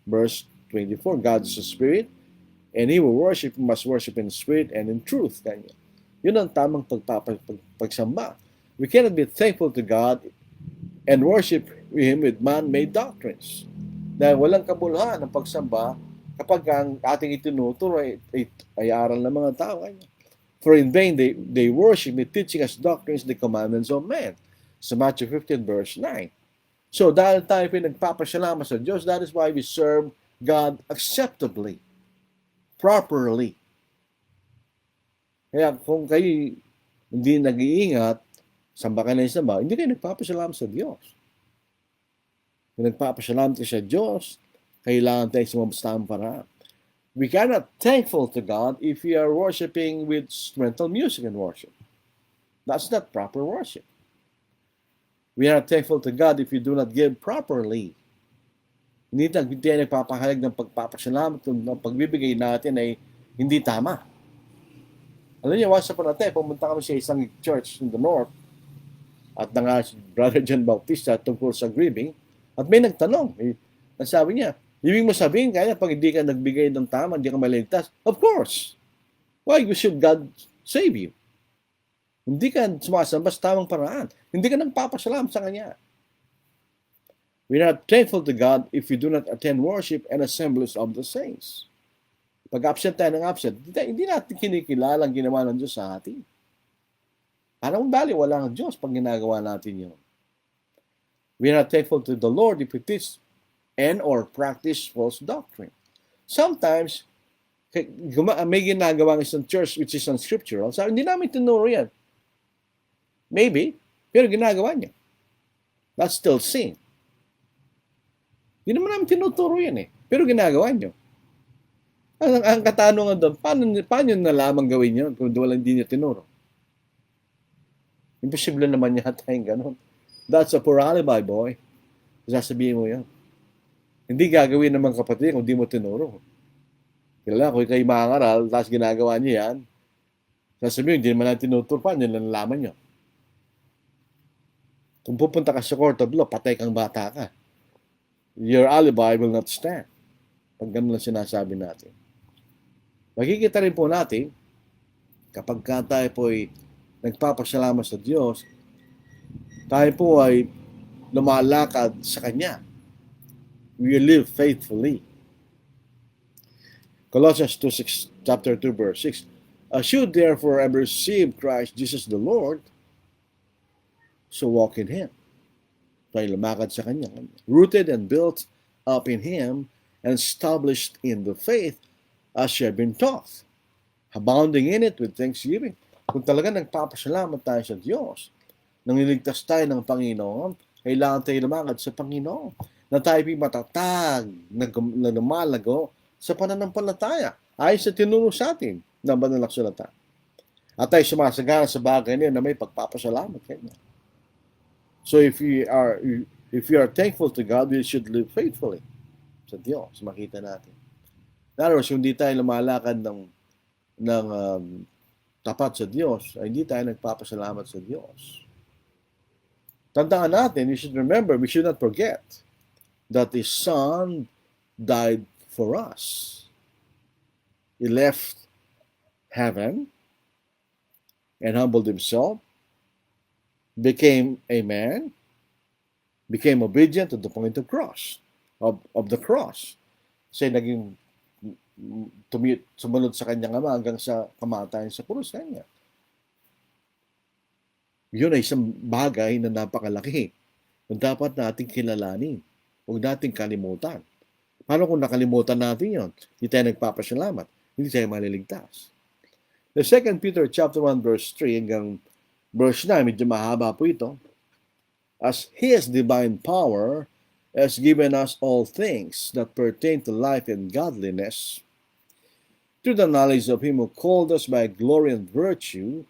verse 24, God is a spirit, and He will worship, must worship in spirit and in truth. Kanya. Yun ang tamang pagsamba. We cannot be thankful to God and worship Him with man-made doctrines. Dahil walang kabuluhan ng pagsamba kapag ang ating itinuturo ay aral ng mga tao. For in vain they worship me, teaching us doctrines, the commandments of men. Sa Matthew 15 verse 9. So dahil tayo pinagpapasalamat sa Diyos, that is why we serve God acceptably, properly. Kaya kung kayo hindi nag-iingat, samba ka na yung samba, hindi kayo nagpapasalamat sa Diyos. Kung nagpapasalamat kayo sa Diyos, kailangan tayo sumabas tamang paraan. We cannot thankful to God if we are worshiping with instrumental music and worship. That's not proper worship. We are not thankful to God if we do not give properly. Hindi tayo nagpapahalag ng pagpapasalamat kung ang pagbibigay natin ay hindi tama. Alam niyo, once upon a time, pumunta kami sa isang church in the north at nga si Brother John Bautista tungkol sa grieving at may nagtanong. Ang sabi niya, ibig mo sabihin, kaya pag hindi ka nagbigay ng tama, hindi ka maligtas? Of course. Why should God save you? Hindi ka sumasamba sa tamang paraan. Hindi ka nagpapasalamat sa Kanya. We are not thankful to God if we do not attend worship and assemblies of the saints. Pag absent tayo ng absent, hindi natin kinikilala ang ginawa ng Diyos sa atin. Anong baliwala ng Diyos pag ginagawa natin yun? We are not thankful to the Lord if we teach and or practice false doctrine. Sometimes, may ginagawa ng isang church which is unscriptural. Sabi, hindi namin tinuro yan. Maybe, pero ginagawa niya. That's still sin. Hindi naman namin tinuturo yan eh. Pero ginagawa niyo. Ang katanungan doon, paano nalaman gawin yun kung walang hindi niya tinuro? Imposible naman yata yung ganun. That's a poor alibi, boy. Sasabihin mo yan. Hindi gagawin ng mga kapatid kung di mo tinuro. Kailangan kung kayo makangaral, tapos ginagawa niyo yan, sasabihin, hindi naman natin tinuturo, paano nyo nalaman nyo? Kung pupunta ka sa court of law, patay kang bata ka. Your alibi will not stand. Pag ganun lang sinasabi natin. Makikita rin po natin, kapag tayo po ay nagpapasalamat sa Diyos, tayo po ay lumalakad sa Kanya. We live faithfully. Colossians 2:6, chapter 2, verse 6. As you therefore have received Christ Jesus the Lord, so walk in Him. Tayo lumakad sa Kanya. Rooted and built up in Him and established in the faith as you have been taught. Abounding in it with thanksgiving. Kung talaga nagpapasalamat tayo sa Diyos, nangiligtas tayo ng Panginoon, kailangan tayo lumakad sa Panginoon. Na tayo matatag, na lumalago sa pananampalataya. Ayon sa tinuro sa atin ng banal na kasulatan. At tayo sumasagana sa bagay niya na may pagpapasalamat kanya. So if you are thankful to God, we should live faithfully sa Diyos. Makita natin. In other words, hindi tayo lumalakad ng tapat sa Diyos, ay hindi tayo nagpapasalamat sa Diyos. Tandaan natin, we should remember, we should not forget that His Son died for us. He left heaven and humbled Himself, became a man, became obedient to the point of the cross. Kasi naging sumunod sa kanyang ama hanggang sa kamatayan sa krus kanya. Yun ay isang bagay na napakalaki na dapat nating kilalanin. Huwag nating kalimutan. Paano kung nakalimutan natin yon? Hindi tayo nagpapasalamat. Hindi tayo maliligtas. The 2 Peter chapter 1 verse 3 hanggang verse 9, medyo mahaba po ito. As His divine power has given us all things that pertain to life and godliness, through the knowledge of Him who called us by glory and virtue,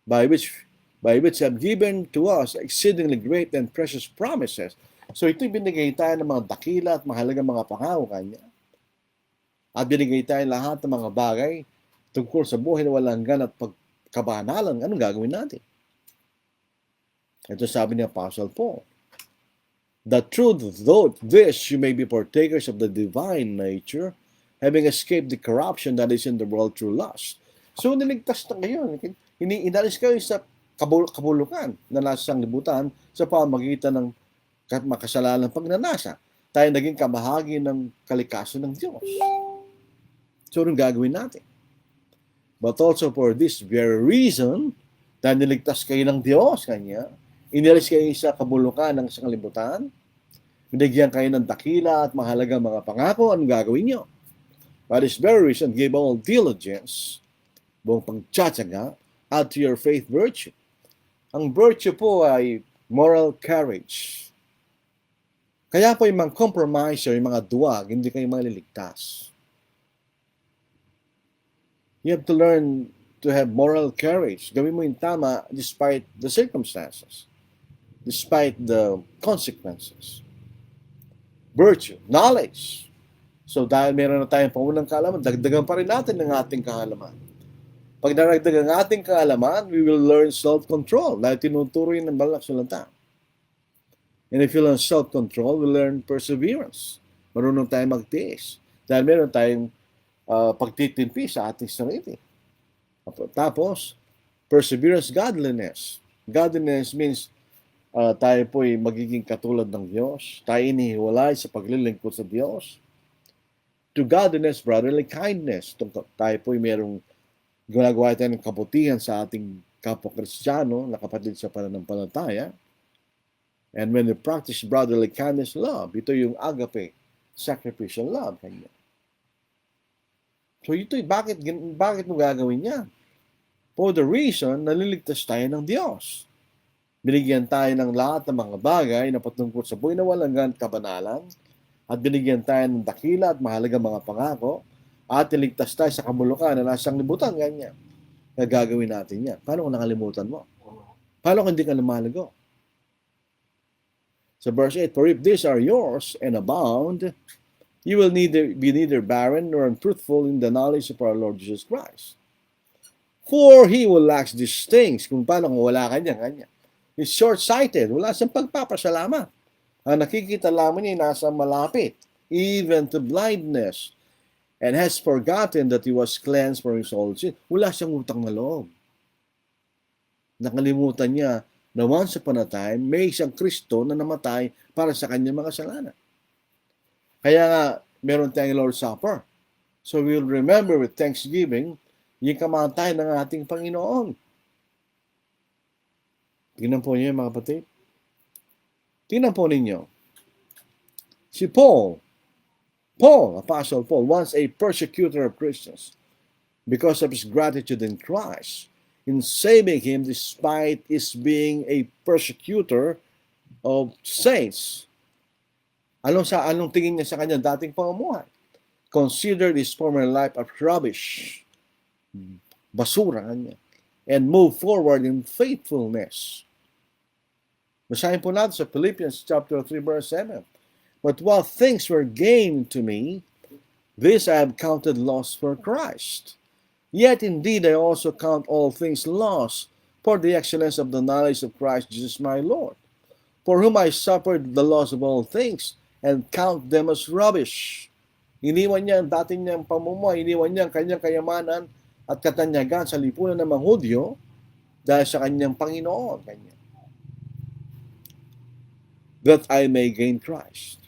by which have given to us exceedingly great and precious promises. So ito'y binigay tayo ng mga dakila at mahalagang mga pangako kanya. At binigay tayo lahat ng mga bagay tungkol sa buhay na walang hanggan at pagkabanalan. Anong gagawin natin? Ito sabi ni Apostle Paul. That through this you may be partakers of the divine nature, having escaped the corruption that is in the world through lust. So niligtas na kayo. Inalis kayo sa kabulukan na nasa sanglibutan sa pamagitan ng makasalanan pagnanasa. Tayo naging kabahagi ng kalikasan ng Diyos. So anong gagawin natin? But also for this very reason, dahil niligtas kayo ng Diyos kanya, inalis kayo sa kabulukan ng sanglibutan, binigyan kayo ng dakila at mahalagang mga pangako, anong gagawin nyo? By this very reason, give all diligence, buong pagtsatsaga, add to your faith virtue. Ang virtue po ay moral courage. Kaya po yung mga compromiser, yung mga duwag, hindi kayo maliligtas. You have to learn to have moral courage. Gawin mo yung tama despite the circumstances, despite the consequences. Virtue, knowledge. So dahil meron na tayong pangunang kaalaman, dagdagan pa rin natin ng ating kaalaman. Pag naragdagan ang ating kaalaman, we will learn self-control. Dahil tinuturo yun ng banal na kasulatan. And if you learn self-control, we learn perseverance. Marunong tayong magtiis. Dahil meron tayong pagtitimpi sa ating sarili. Tapos, perseverance, godliness. Godliness means tayo po'y magiging katulad ng Diyos. Tayo inihiwalay sa paglilingkod sa Diyos. To godliness, brotherly kindness. Tayo po'y merong ginagawa tayo ng kabutihan sa ating kapwa-Kristiyano na kapatid sa pananampalataya. And when we practice brotherly kindness, love, ito yung agape, sacrificial love. Kanya. So ito'y bakit mo gagawin yan? For the reason, naliligtas tayo ng Diyos. Binigyan tayo ng lahat ng mga bagay na patungkol sa buhay na walang hanggan kabanalan, at binigyan tayo ng dakila at mahalagang mga pangako, at niligtas tayo sa kamulukan na nasa sanglibutan, ganyan. Kaya gagawin natin yan. Paano kung nakalimutan mo? Paano kung hindi ka lumalago? So verse 8, for if these are yours and abound, you will be neither barren nor unfruitful in the knowledge of our Lord Jesus Christ. For He will lack these things. Kung paano kung wala ka niyan, kanya. He's short-sighted. Wala siyang pagpapasalamat. Ang nakikita lamang niya nasa malapit, even to blindness, and has forgotten that he was cleansed from his old sin. Wala siyang utang na loob. Nakalimutan niya na once upon a time, may isang Kristo na namatay para sa kanyang mga kasalanan. Kaya nga, meron tayong Lord's Supper. So we'll remember with thanksgiving yung kamatay ng ating Panginoon. Tingnan po niyo mga kapatid. Tingnan po ninyo. Si Paul, Apostle Paul, once a persecutor of Christians because of his gratitude in Christ in saving him despite his being a persecutor of saints. Anong tingin niya sa kanyang dating pamumuhay? Considered his former life of rubbish, basura niya, and move forward in faithfulness. Basahin po natin sa Philippians chapter 3 verse 7. But while things were gained to me, this I have counted loss for Christ. Yet indeed I also count all things loss for the excellence of the knowledge of Christ Jesus my Lord, for whom I suffered the loss of all things, and count them as rubbish. Iniwan niya ang dating niyang pamumuhay, iniwan niya ang kanyang kayamanan at katanyagan sa lipunan ng mga Hudyo dahil sa kanyang Panginoon. That I may gain Christ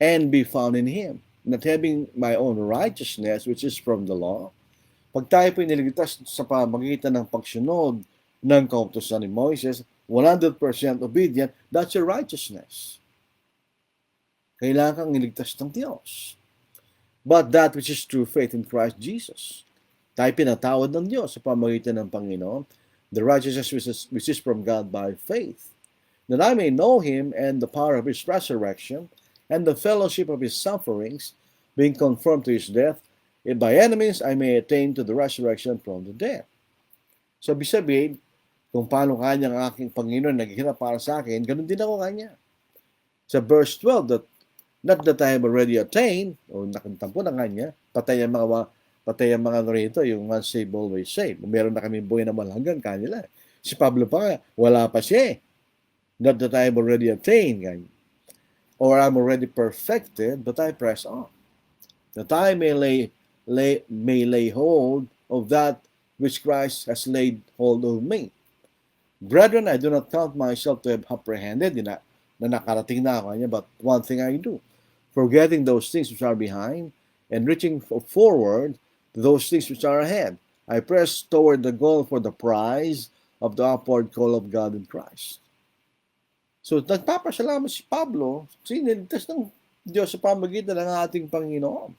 and be found in Him, not having my own righteousness, which is from the law. Pag tayo po niligtas sa pamagitan ng pagsunod ng kautusan ni Moises, 100% obedient, that's your righteousness. Kailangan kang niligtas ng Diyos. But that which is true faith in Christ Jesus. Tayo pinatawad ng Diyos sa pamagitan ng Panginoon, the righteousness which is from God by faith, that I may know Him and the power of His resurrection, and the fellowship of His sufferings, being conformed to His death, if by any means I may attain to the resurrection from the dead. So, sabihin, kung paano kanya ang aking Panginoon naghihirap para sa akin, ganun din ako kanya. Sa verse 12, that not that I have already attained, o nakantampo na kanya, patay ang mga rito, yung once saved, always saved. Meron na kami buhay na malanggan kanila. Si Pablo pa, wala pa siya. Not that I have already attained, kanya. Or I'm already perfected, but I press on, that I may lay hold of that which Christ has laid hold of me. Brethren, I do not count myself to have apprehended, na nakarating na ako niya, but one thing I do, forgetting those things which are behind, and reaching forward to those things which are ahead, I press toward the goal for the prize of the upward call of God in Christ. So, nagpapasalamat si Pablo, siniligtas ng Diyos sa pamagitan ng ating Panginoon.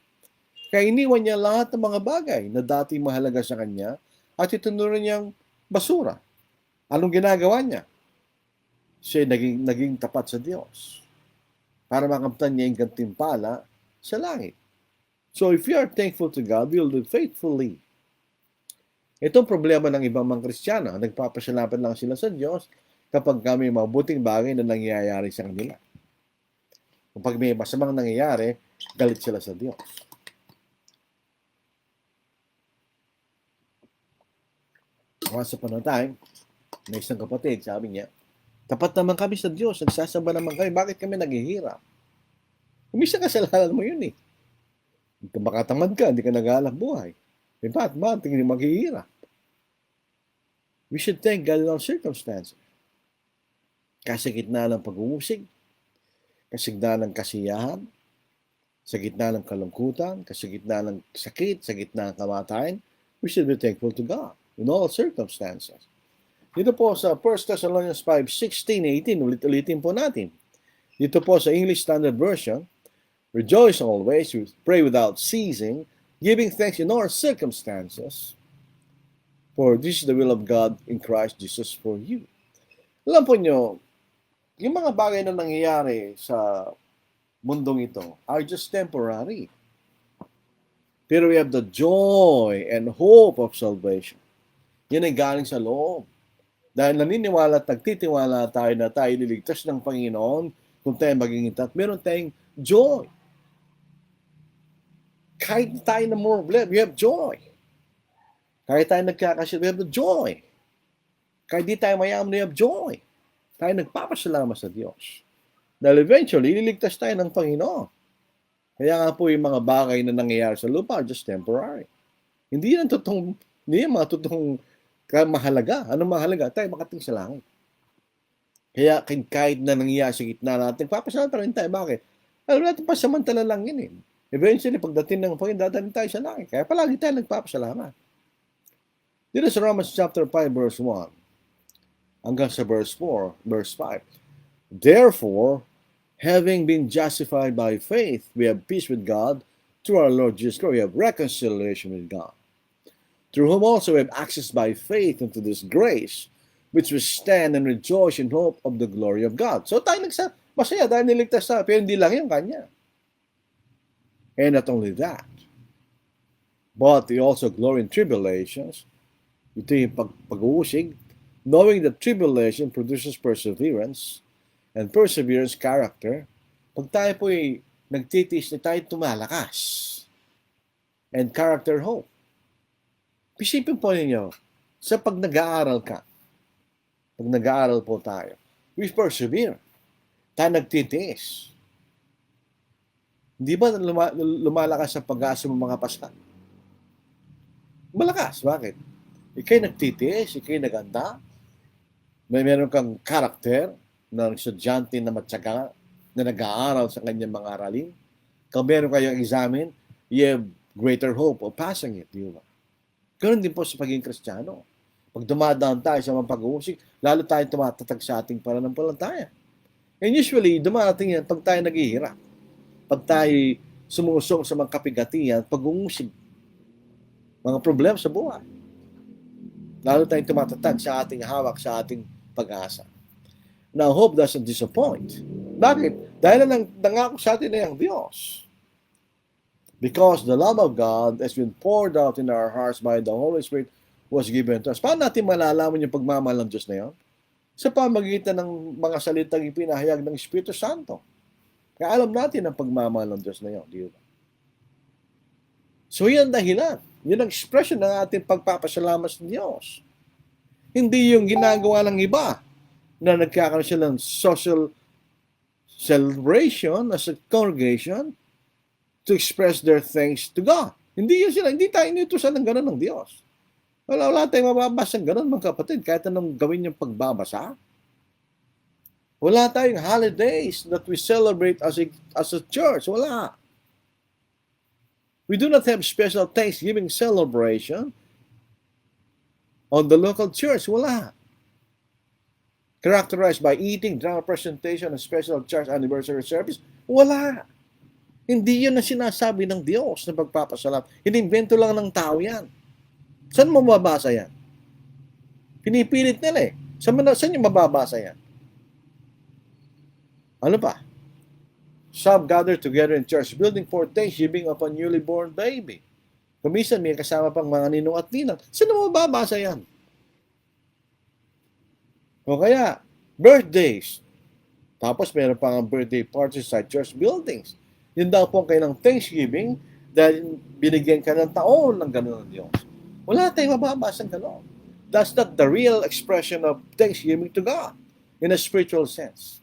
Kaya iniwan niya lahat ng mga bagay na dating mahalaga sa kanya at itinuran niyang basura. Anong ginagawa niya? Siya naging tapat sa Diyos para makamtan niya yung gantimpala sa langit. So, if you are thankful to God, you'll live faithfully. Itong problema ng ibang mga Kristiyano, nagpapasalamat lang sila sa Diyos kapag may mabuting bagay na nangyayari sa kanila. Kapag may masamang nangyayari, galit sila sa Diyos. Once upon a time, may isang kapatid, sabi niya, tapat naman kami sa Diyos, nagsasamba naman kami, bakit kami naghihirap? Umisa kasalanan mo yun eh. Kung makatamad ka, hindi ka nag-aalap buhay. Diba? Tingin mo maghihirap. We should thank God in all circumstances. Kasi gitna ng pag-umusig, kasi gitna ng kasiyahan, sa gitna ng kalungkutan, kasi gitna ng sakit, sa gitna ng kamatayan, we should be thankful to God in all circumstances. Dito po sa 1 Thessalonians 5:16-18, ulit-ulitin po natin. Dito po sa English Standard Version, rejoice always, pray without ceasing, giving thanks in all circumstances, for this is the will of God in Christ Jesus for you. Alam po nyo, yung mga bagay na nangyayari sa mundong ito are just temporary. Pero we have the joy and hope of salvation. Yan ay galing sa loob. Dahil naniniwala at nagtitiwala tayo na tayo liligtas ng Panginoon kung tayo maging intact, meron tayong joy. Kahit tayo na more blessed, we have joy. Kahit tayo nagkakasya, we have the joy. Kahit di tayo mayaman, we have joy. Tayo nagpapasalamat sa Diyos. Dahil eventually, ililigtas tayo ng Panginoon. Kaya nga po yung mga bagay na nangyayari sa lupa are just temporary. Hindi yan mga totoong mahalaga. Anong mahalaga? Tayo makating sa langit. Kaya kahit na nangyayari sa gitna natin, papasalamat pa rin tayo. Bakit? Alam natin, pasamantala lang yun eh. Eventually, pagdating ng Panginoon, dadating tayo sa langit. Kaya palagi tayo nagpapasalamat. Dito sa Romans chapter 5, verse 1, hanggang sa verse 4, verse 5. Therefore, having been justified by faith, we have peace with God through our Lord Jesus Christ. We have reconciliation with God. Through whom also we have access by faith into this grace, which we stand and rejoice in hope of the glory of God. So tayo masaya dahil niligtas tayo, pero hindi lang yung kanya. And not only that, but we also glory in tribulations. Ito yung pag-uusig, knowing that tribulation produces perseverance, and perseverance, character. Pag tayo po'y nagtitiis na tayo tumalakas. And character, hope. Isipin po ninyo, sa pag nag-aaral ka, pag nag-aaral po tayo, we persevere. Tayo nagtitiis. Di ba lumalakas ang pag-asa mo mga pastor? Malakas. Bakit? Ika'y nagtitiis, ika'y naganda, meron kang karakter, ng estudyante na matyaga, na nag-aaral sa kanyang mga aralin. Kung meron kayong examen, you have greater hope of passing it. Di ba? Ganoon din po sa pagiging Kristiyano. Pag dumadaan tayo sa mga pag-uusig, lalo tayo tumatatag sa ating pananampalataya. And usually, dumarating yan pag tayo naghihirap. Pag tayo sumusong sa mga kapigatian, pag-uusig, mga problema sa buhay. Lalo tayong tumatatag sa ating hawak, sa ating pag-asa. Now, hope doesn't disappoint. Bakit? Dahil na nangako sa atin na yung Diyos. Because the love of God has been poured out in our hearts by the Holy Spirit was given to us. Paano natin malalaman yung pagmamahal ng Diyos na yun? Sa pamagitan ng mga salitang ipinahayag ng Espiritu Santo. Kaya alam natin ang pagmamahal ng Diyos na yun. Di ba? So yan dahilan. Yun ang expression ng ating pagpapasalamat sa Diyos. Hindi yung ginagawa ng iba na nagkakaroon sila ng social celebration as a congregation to express their thanks to God. Hindi yun sila. Hindi tayo inutusan ng gano'n ng Diyos. Wala tayong mababasa ng gano'n mga kapatid. Kahit anong gawin yung pagbabasa. Wala tayong holidays that we celebrate as a church. Wala. We do not have special Thanksgiving celebration on the local church. Wala. Characterized by eating, drama presentation, and special church anniversary service. Wala. Hindi yun ang sinasabi ng Diyos na pagpapasalam. Inimbento lang ng tao yan. Saan mo mababasa yan? Pinipilit nila eh. Saan yung mababasa yan? Ano pa? Some gather together in church building for Thanksgiving of a newly born baby. Kumisan may kasama pang mga ninong at ninang. Saan mo mababasa yan? O kaya, birthdays. Tapos meron pang birthday parties sa church buildings. Yun daw po kayo ng Thanksgiving dahil binigyan ka ng taon ng gano'n ng Diyos. Wala tayong mababasa ng gano'n. That's not the real expression of Thanksgiving to God in a spiritual sense.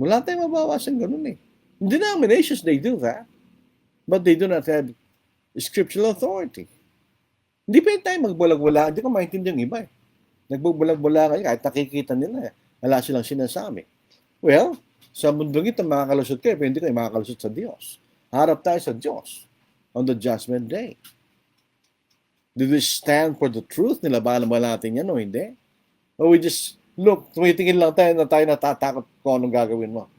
Wala tayong mababasa ng gano'n eh. Denominations, they do that. But they do not have scriptural authority. Hindi pa tayo magbulag-wala. Hindi ko maintindihan yung iba eh. Nagbubulag-wala kayo kahit nakikita nila eh. Wala silang sinasabi. Well, sa mundong ito makakalusot kayo pero hindi kayo makakalusot sa Diyos. Harap tayo sa Diyos on the judgment day. Did we stand for the truth? Nilabanan ba natin yan o hindi? Or we just look, tumitingin lang tayo na tayo natatakot kung anong gagawin mo.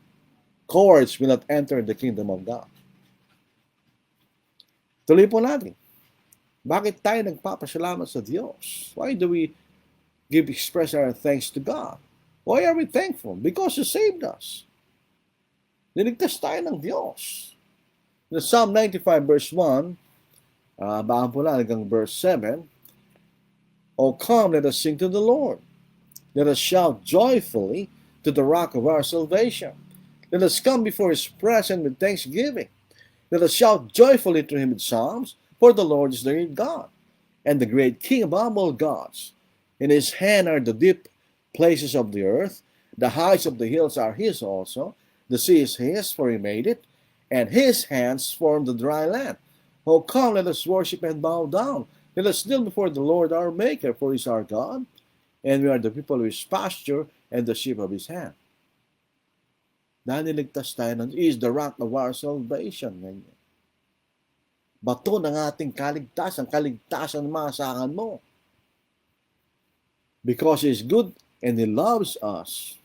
Cowards will not enter the kingdom of God. Tuloy po natin. Bakit tayo nagpapasalamat sa Diyos? Why do we express our thanks to God? Why are we thankful? Because He saved us. Niligtas tayo ng Diyos. In Psalm 95 verse 1, baka po na hanggang verse 7, O come, let us sing to the Lord. Let us shout joyfully to the rock of our salvation. Let us come before His presence with thanksgiving. Let us shout joyfully to Him with psalms. For the Lord is the great God. and the great King above all gods. In his hand are the deep places of the earth. The heights of the hills are his also. The sea is his, for he made it, and his hands formed the dry land. Oh, come, let us worship and bow down. Let us kneel before the Lord our Maker, for he is our God, and we are the people of his pasture and the sheep of his hand. Dahil niligtas tayo ng He is the rock of our salvation. Ganyan. Bato ng ating kaligtasan ng maasahan mo. Because He is good and He loves us.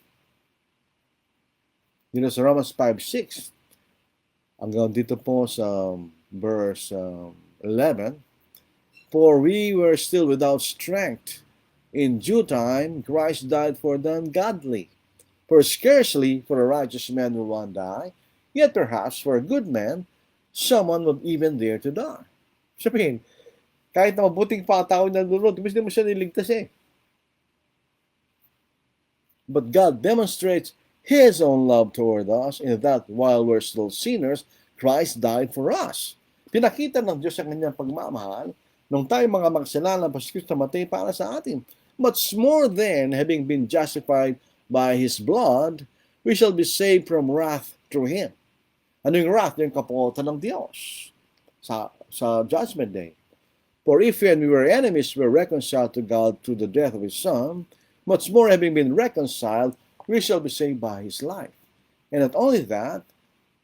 Dito sa Romans 5:6, hanggang dito po sa verse 11, for we were still without strength. In due time, Christ died for the ungodly. For scarcely for a righteous man will one die, yet perhaps for a good man, someone would even dare to die. Sabihin, kahit na mabuting patao na lulod, hindi mo siya niligtas eh. But God demonstrates His own love toward us in that while we're still sinners, Christ died for us. Pinakita ng Diyos ang kanyang pagmamahal nung tayo mga makasalanan pa si Kristo namatay para sa atin. Much more than having been justified by His blood, we shall be saved from wrath through Him. Ano yung wrath? Yung kapuotan ng Diyos sa Judgment Day. For if when we were enemies, we were reconciled to God through the death of His Son, much more having been reconciled, we shall be saved by His life. And not only that,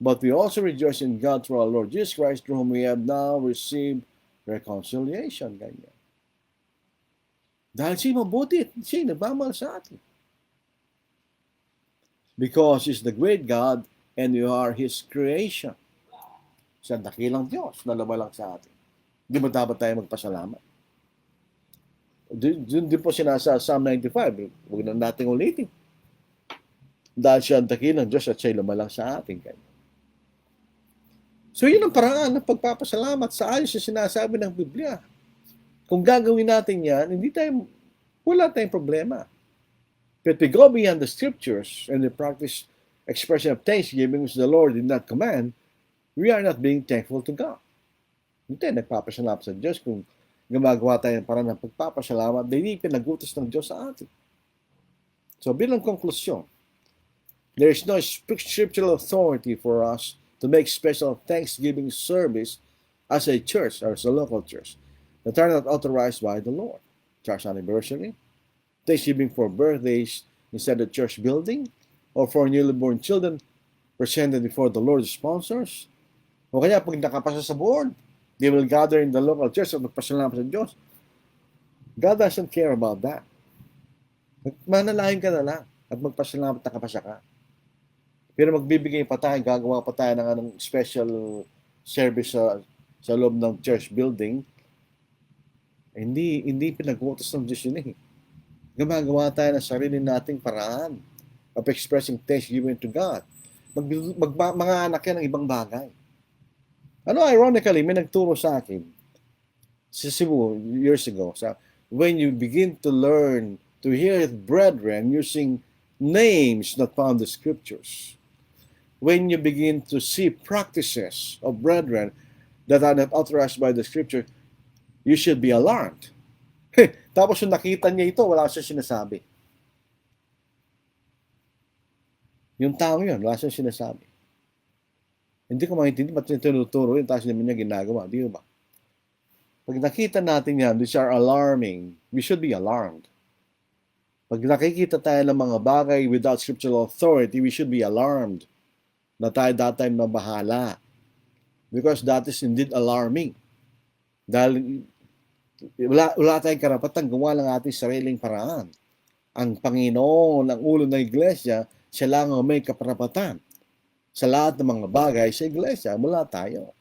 but we also rejoice in God through our Lord Jesus Christ, through whom we have now received reconciliation. Ganyan. Dahil siya mabuti, siya nagmamahal sa atin. Because He's the great God and we are His creation. Siya ang dakilang Diyos na lumalang sa atin. Hindi mo dapat tayo magpasalamat. Doon din po sinasa Psalm 95. Huwag na natin ulitin. Dahil siya ang dakilang Diyos at siya lumalang sa atin. So yun ang paraan ng pagpapasalamat sa ayos sa sinasabi ng Biblia. Kung gagawin natin yan, wala tayong problema. But we go beyond the scriptures and we practice expression of thanksgiving which the Lord did not command, we are not being thankful to God. Hindi tayo nagpapasalamat sa Diyos kung gumagawa tayo ng parang ng pagpapasalamat, hindi pinagutos ng Diyos sa atin. So bilang konklusyon, there is no scriptural authority for us to make special thanksgiving service as a church or as a local church that are not authorized by the Lord. Church anniversary, Thanksgiving for birthdays inside the church building, or for newly born children presented before the Lord's sponsors. O kaya pag nakapasa sa board, they will gather in the local church at magpasalamat sa Diyos. God doesn't care about that. Manalahin ka na lang at magpasalamat na kapasa ka. Pero magbibigay pa tayo, gagawa pa tayo ng anong special service sa loob ng church building. Hindi pinag-utos ng Diyos yun eh. Gumagawa tayo ng sarili nating paraan of expressing thanksgiving to God. Mga anak yan ng ibang bagay. Ironically, may nagturo sa akin sa Cebu years ago. When you begin to learn to hear brethren using names not found in the scriptures, when you begin to see practices of brethren that are not authorized by the scripture, you should be alarmed. Tapos yung nakita niya ito, wala siya sinasabi. Yung tao yun, wala siya sinasabi. Hindi ko maintindihan ba't niya tinuturo yun, tapos naman niya ginagawa. Di ba? Pag nakita natin yan, these are alarming. We should be alarmed. Pag nakikita tayo ng mga bagay without scriptural authority, we should be alarmed na tayo that time na bahala. Because that is indeed alarming. Dahil wala tayong karapatan gawa ng ating sariling paraan. Ang Panginoon, ang ulo ng iglesia, siya lang ang may kaparapatan sa lahat ng mga bagay sa iglesia. Mula tayo.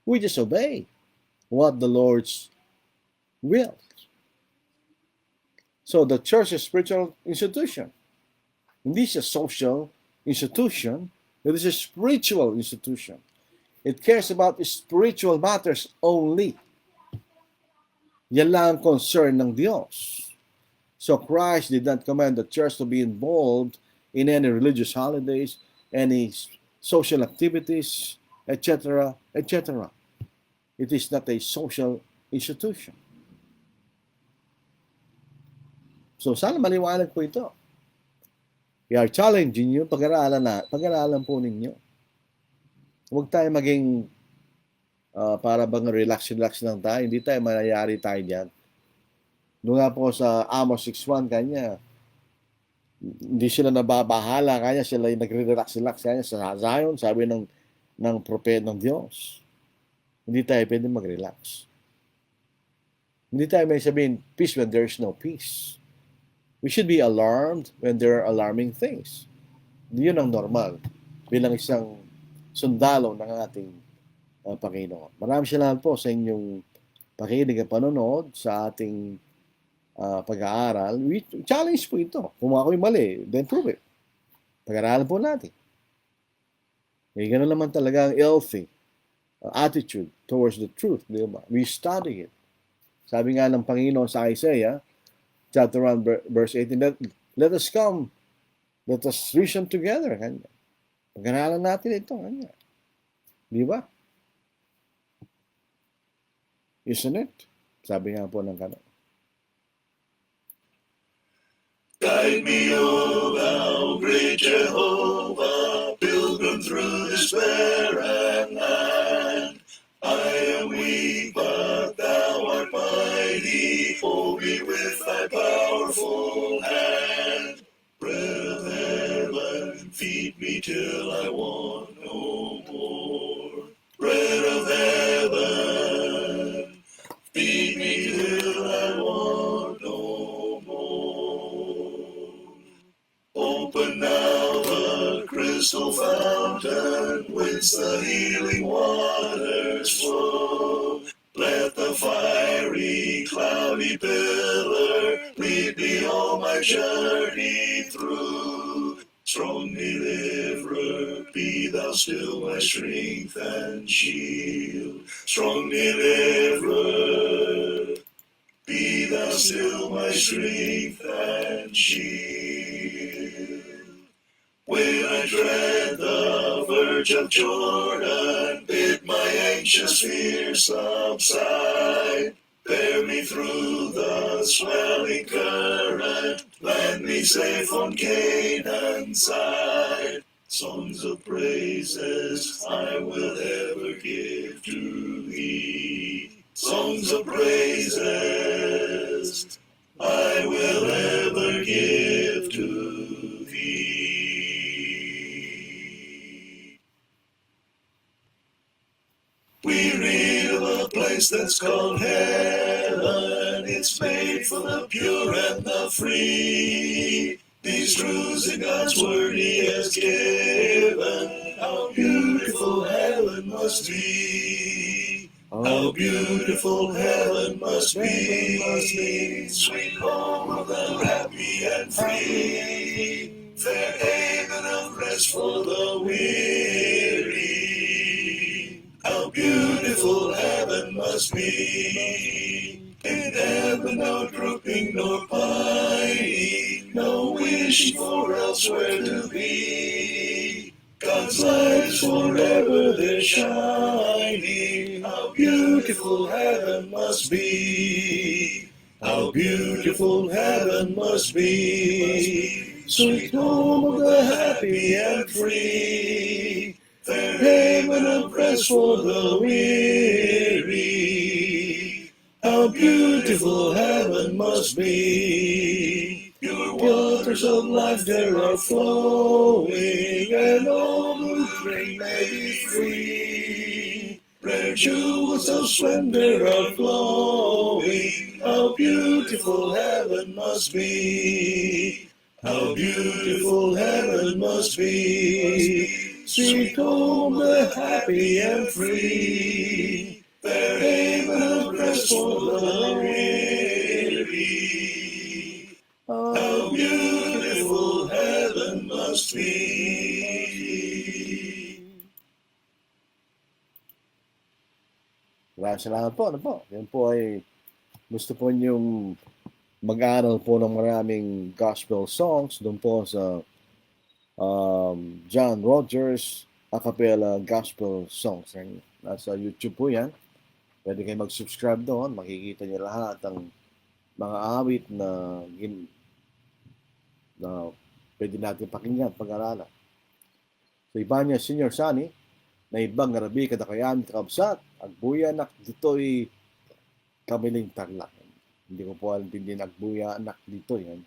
We just obey what the Lord's will. So the church is a spiritual institution. Hindi siya social institution. It is a spiritual institution. It cares about spiritual matters only. Yan lang ang concern ng Diyos. So Christ did not command the church to be involved in any religious holidays, any social activities, etc., etc. It is not a social institution. So sana maliwanag po ito. We are challenging you, pag-aralan po ninyo. Huwag tayo maging para bang relax lang tayo. Hindi tayo manayari tayo diyan. Doon nga po sa Amos 6:1 kanya, hindi sila nababahala, kanya sila yung nagre-relax kanya sa Zion, sabi ng prophet ng Diyos. Hindi tayo pwede mag-relax. Hindi tayo may sabihin, peace when there is no peace. We should be alarmed when there are alarming things. Yun ang normal bilang isang sundalo ng ating Panginoon. Maraming salamat po sa inyong pakinig at panonood sa ating pag-aaral. Challenge po ito. Kung ako'y mali, then prove it. Pag-aaralan po natin. May gano'n naman talaga ang healthy attitude towards the truth. Di ba? We study it. Sabi nga ng Panginoon sa Isaiah, chapter 1, verse 18, let us come, let us reason together. Pag-aralan natin ito. Di ba? Isn't it? Sabi nga po ng kanon. Guide me, O thou great Jehovah, pilgrim through despair and land. I am weak, but thou art mighty. Hold me with thy powerful hand. Bread of heaven, feed me till I want no more. Bread of heaven, feed me till I want no more. Open now the crystal fountain, whence the healing waters flow. Let the fiery, cloudy pillar lead me all my journey through. Strong deliverer, be thou still my strength and shield. Strong deliverer, be thou still my strength and shield. When I tread the verge of Jordan, bid my anxious fears subside. Bear me through the swelling current, land me safe on Canaan's side. Songs of praises I will ever give to thee. Songs of praises I will ever give to thee. We read of a place that's called heaven. It's made for the pure and the free. These truths in God's word He has given. How beautiful heaven must be. How beautiful heaven must be. Sweet home of the happy and free. Fair haven of rest for the weary. How beautiful heaven must be. In heaven no drooping nor pining, no wishing for elsewhere to be. God's light is forever there shining. How beautiful heaven must be. How beautiful heaven must be. Sweet home of the happy and free. Fair haven of rest for the weary. How beautiful heaven must be. Pure waters of life there are flowing, and all who drink may be free. Rare jewels of splendor are glowing. How beautiful heaven must be. How beautiful heaven must be. Sweet home, the happy and free. Fair haven of rest for the weary. How beautiful heaven must be. Maraming salamat po. Ano po? Yan po ay gusto po niyong mag-aaral po ng maraming gospel songs doon po sa John Rogers a cappella gospel songs. Nasa YouTube po yan. Pwede kayo mag-subscribe doon. Makikita niyo lahat ang mga awit na na pwede natin pakinggan, pag-aralan. So, iba niya, Senior Sani, na ibang ngarabi kadakayan kakabsat, agbuya nak dito'y kamiling tarlak. Hindi ko po alam din agbuya anak dito yan.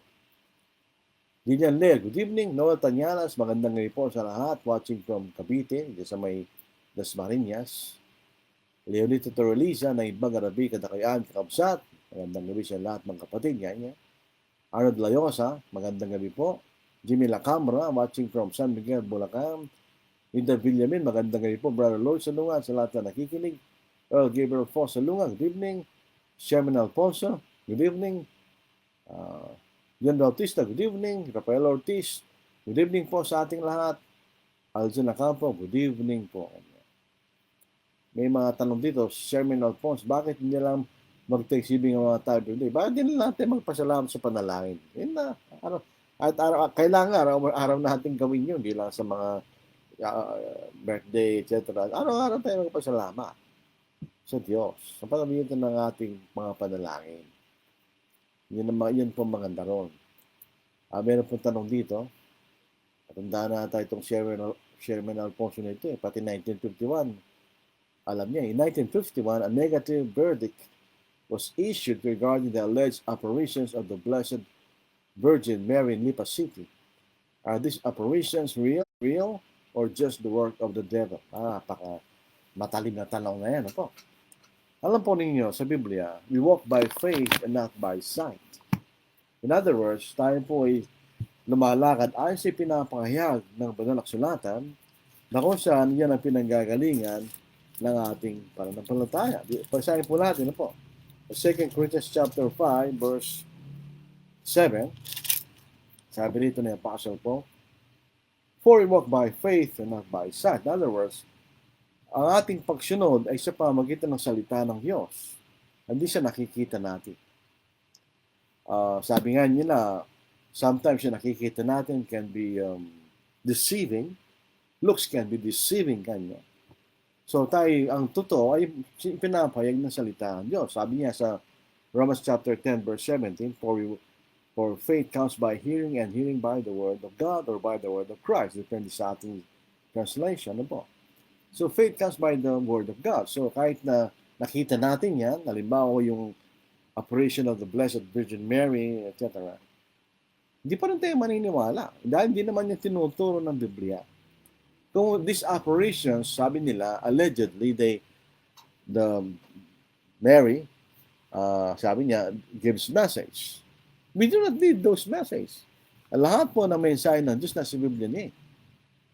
Lilian Ler, good evening. Noel Tanyanas, magandang ngayon po sa lahat. Watching from Cavite, dito sa may Dasmariñas. Leonito Torreliza, na ibang ngarabi kadakayan kakabsat, magandang gabi sa lahat mga kapatid. Yan. Arnold Layosa, magandang gabi po. Jimmy Lacamra, watching from San Miguel, Bulacan. Linda Villamin, magandang gabi po. Brother Lloyd Salungan, sa lahat na nakikinig. Earl Gabriel Foss Salungan, good evening. Sherman Alfonso, good evening. John Bautista, good evening. Rafael Ortiz, good evening po sa ating lahat. Aljon Acampo, good evening po. May mga tanong dito, Sherman Alfonso, bakit hindi lang mag-thanksgiving ang mga tayo today? Bakit hindi natin magpasalamat sa panalangin? Yun na, kailangan araw natin gawin yun, hindi lang sa mga birthday, etc. Araw-araw tayo magpasalamat sa Diyos sa pamamagitan ng ating mga panalangin. Yun po maganda ron. Meron pong tanong dito. Tandaan na tayo itong Sherman Alfonso na ito. Pati 1951. Alam niya, in 1951, a negative verdict was issued regarding the alleged apparitions of the Blessed Virgin Mary in Lipa City. Are these apparitions real or just the work of the devil? Matalim na tanong na yan. Ako. Alam po ninyo, sa Biblia, we walk by faith and not by sight. In other words, tayo po ay lumalakad ayon sa pinapahayag ng banal na kasulatan na kung saan yan ang pinanggagalingan ng ating pananampalataya. Pagsahin po natin po. 2 Corinthians chapter 5, verse 7, sabi rito na Apostle Paul, for we walk by faith and not by sight. In other words, ang ating pagsunod ay sa pamamagitan ng salita ng Diyos. Hindi siya nakikita natin. Sabi nga nila, sometimes siya nakikita natin can be deceiving. Looks can be deceiving kanya. So tayo, ang totoo ay pinapahayag ng salita ng Diyos. Sabi niya sa Romans chapter 10 verse 17, for faith comes by hearing and hearing by the word of God or by the word of Christ. Depende sa ating translation. Ano po? So faith comes by the word of God. So kahit na nakita natin yan, halimbawa yung apparition of the Blessed Virgin Mary, etc., hindi pa rin tayo maniniwala. Dahil hindi naman yung tinuturo ng Biblia. Kung these apparitions, sabi nila, allegedly, Mary, sabi niya, gives message. We do not need those messages. Lahat po ng mensahe ng Diyos nasa Biblia niya.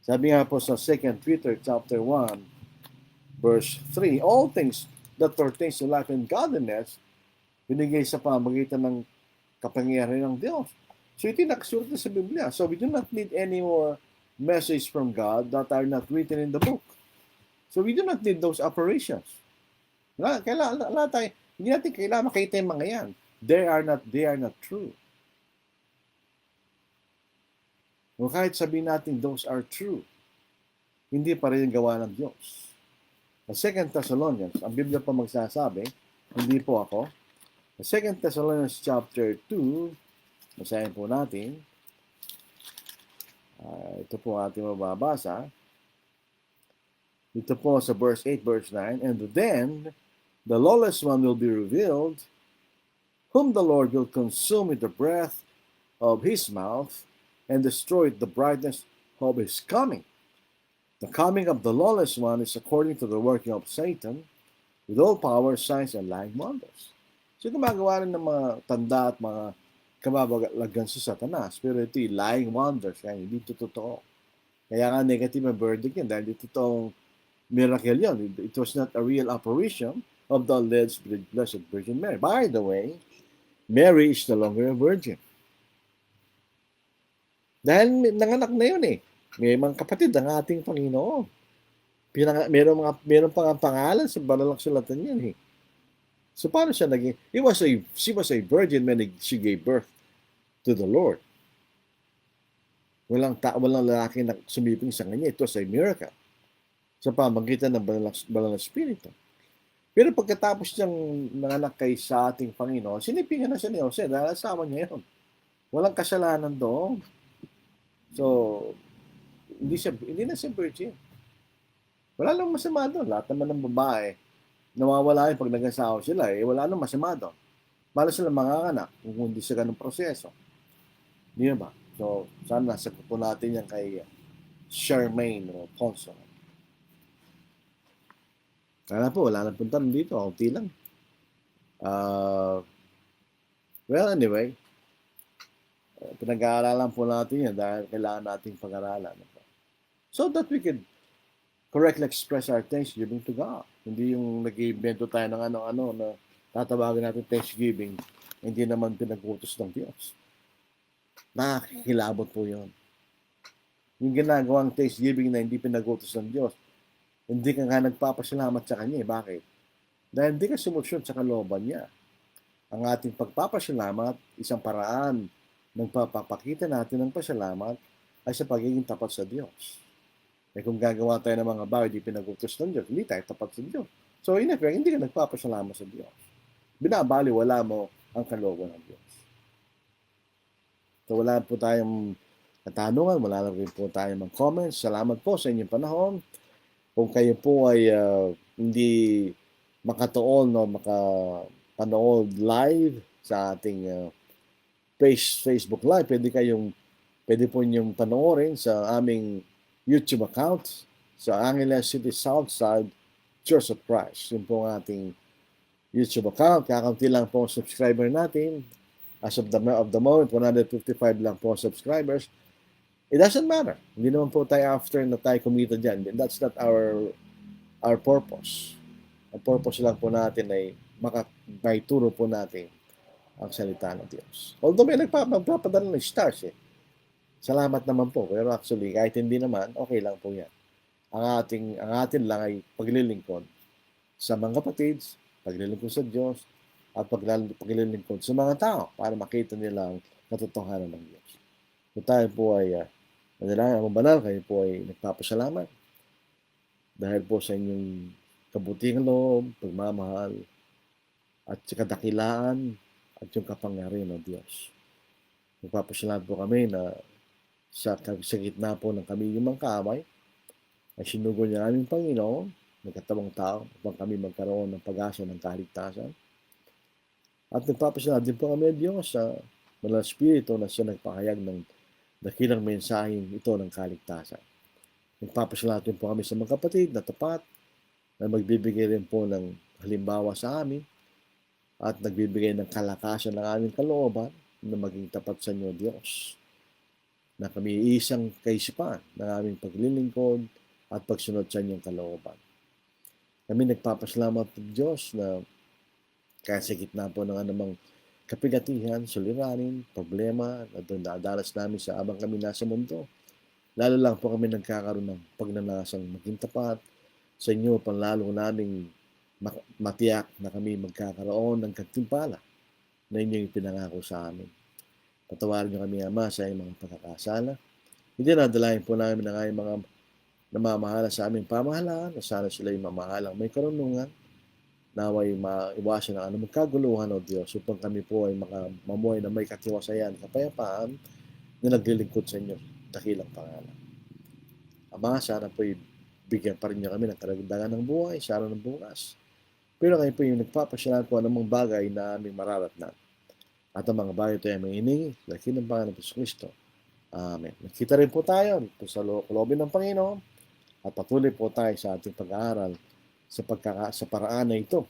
Sabi nga po sa 2 Peter chapter 1, verse 3, all things that pertain to life and godliness, binigay sa pamamagitan ng kapangyarihan ng Diyos. So ito yung nakasulat na sa Biblia. So we do not need any more message from God that are not written in the book. So we do not need those apparitions. Hindi natin kailangan makita yung mga yan. They are not true. O kahit sabihin natin those are true, hindi pa rin gawa ng Diyos. Sa 2 Thessalonians, ang Biblia pa magsasabi, hindi po ako. Sa 2 Thessalonians chapter 2, basahin po natin. Ito po ating mababasa. Ito po sa verse 8, verse 9, and then the lawless one will be revealed, whom the Lord will consume with the breath of his mouth, and destroy the brightness of his coming. The coming of the lawless one is according to the working of Satan, with all power, signs, and lying wonders. So gumagawa rin ng mga tanda at mga kababalagan sa Satanas. Pero ito yung lying wonders, kaya hindi ito totoo. Kaya nga negative ang verdict yan, dahil ito totoong miracle yan. It was not a real apparition of the alleged Blessed Virgin Mary. By the way, Mary is no longer a virgin. Dahil nanganak na yun eh. May mga kapatid ang ating Panginoon. Meron pang pangalan sa banal na kasulatan yan eh. So paano siya naging? She was a virgin when she gave birth to the Lord. Walang lalaki na sumiping sa kanya. It was a miracle. Sa pamagitan ng banal na Espiritu. Pero pagkatapos niyang nanganak kay sa ating Panginoon, sinipingan na siya ni Jose dahil asawa niya yun. Walang kasalanan doon. So, hindi na siya virgin. Wala lang masama doon. Lahat naman ng babae, nawawala yun pag nag-asawa sila, wala nang masama doon. Bala sila manganganak kung hindi sa ganung proseso. Di ba? So, sana sagot po natin yan kay Charmaine o Ponson. Kaya po, wala nang punta dito. Kunti lang. Well, anyway, pinag-aaralan po natin yan dahil kailangan nating pag-aralan. So that we can correctly express our thanksgiving to God. Hindi yung nag-iimbento tayo ng ano-ano na tatawagin natin thanksgiving, hindi naman pinag-utos ng Diyos. Nakakilabot po yun. Yung ginagawang thanksgiving na hindi pinag-utos ng Diyos, hindi ka nga nagpapasalamat sa Kanya. Bakit? Dahil hindi ka sumusyon sa kalooban niya. Ang ating pagpapasalamat, isang paraan ng papapakita natin ng pasalamat ay sa pagiging tapat sa Diyos. Kung gagawa tayo ng mga bagay di pinag-utos ng Diyos, hindi tayo tapat sa Diyos. So, in effect, hindi ka nagpapasalamat sa Diyos. Binabaliwala mo ang kalooban ng Diyos. So, wala po tayong katanungan, wala rin po tayong mga comments. Salamat po sa inyong panahon. Kung kayo po ay hindi makatuon o makapanood live sa ating Facebook Live, pwede po inyong panoorin sa aming YouTube account sa Angeles City Southside Church of Christ. Yun po ang ating YouTube account. Kakaunti lang po ang subscriber natin. As of the moment, 155 lang po ang subscribers. It doesn't matter. Hindi naman po tayo after na tayo kumita dyan. That's not our purpose. Ang purpose lang po natin ay maituro po natin ang salita ng Diyos. Although may nagpapadala ng stars Salamat naman po. Pero actually, kahit hindi naman, okay lang po yan. Ang atin lang ay paglilingkod sa mga kapatid, paglilingkod sa Diyos, at paglilingkod sa mga tao para makita nila ang katotohanan ng Diyos. So tayo po ay manalangin, ang banal, kayo po ay nagpapasalamat dahil po sa inyong kabutihang loob, pagmamahal, at kadakilaan, at yung kapangyarihan ng Diyos. Nagpapasalamat po kami na sa gitna po ng kami yung mga kaaway, ay sinugod niya aming Panginoon, nagkatawang tao, upang kami magkaroon ng pag-asa ng kaligtasan. At nagpapasalamat din po kami ng Diyos sa Banal Espiritu na siya nagpahayag ng dakilang mensaheng ito ng kaligtasan. Nagpapasalamat din po kami sa mga kapatid na tapat, na magbibigay rin po ng halimbawa sa amin, at nagbibigay ng kalakasan ng aming kalooban na maging tapat sa inyo, Diyos. Na kami isang kaisipan ng aming paglilingkod at pagsunod sa inyong kalooban. Kami nagpapasalamat ng Diyos na kahit sa gitna po ng anumang kapigatihan, suliranin, problema na dadalas namin sa abang kami nasa mundo, lalo lang po kami nagkakaroon ng pagnanasang maging tapat sa inyo, panlalo naming matiyak na kami magkakaroon ng katimpala na inyong ipinangako sa amin. Patawarin niyo kami, Ama, sa iyong mga pagkakasala. Hindi nadalahin po namin ang aming mga namamahala sa aming pamahalaan, na sana sila'y mamahalang may karunungan, naway maiwasan ang anumang kaguluhan, O Diyos, upang kami po ay mamuhay na may katiwasayan, kapayapaan, na naglilingkod sa inyo, dakilang pangalan. Ama, sana po bigyan pa rin niyo kami ng karagdagan ng buhay, sa araw ng bukas. Pero kayo po yung nagpapasyalan po anumang bagay na aming mararatnan. At ang mga bagay ito ay may hiningi, laki ng Panginoon Kristo. Amen. Nakita rin po tayo sa loobin ng Panginoon at patuloy po tayo sa ating pag-aaral sa paraan na ito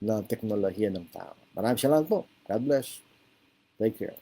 ng teknolohiya ng tao. Maraming salamat po. God bless. Take care.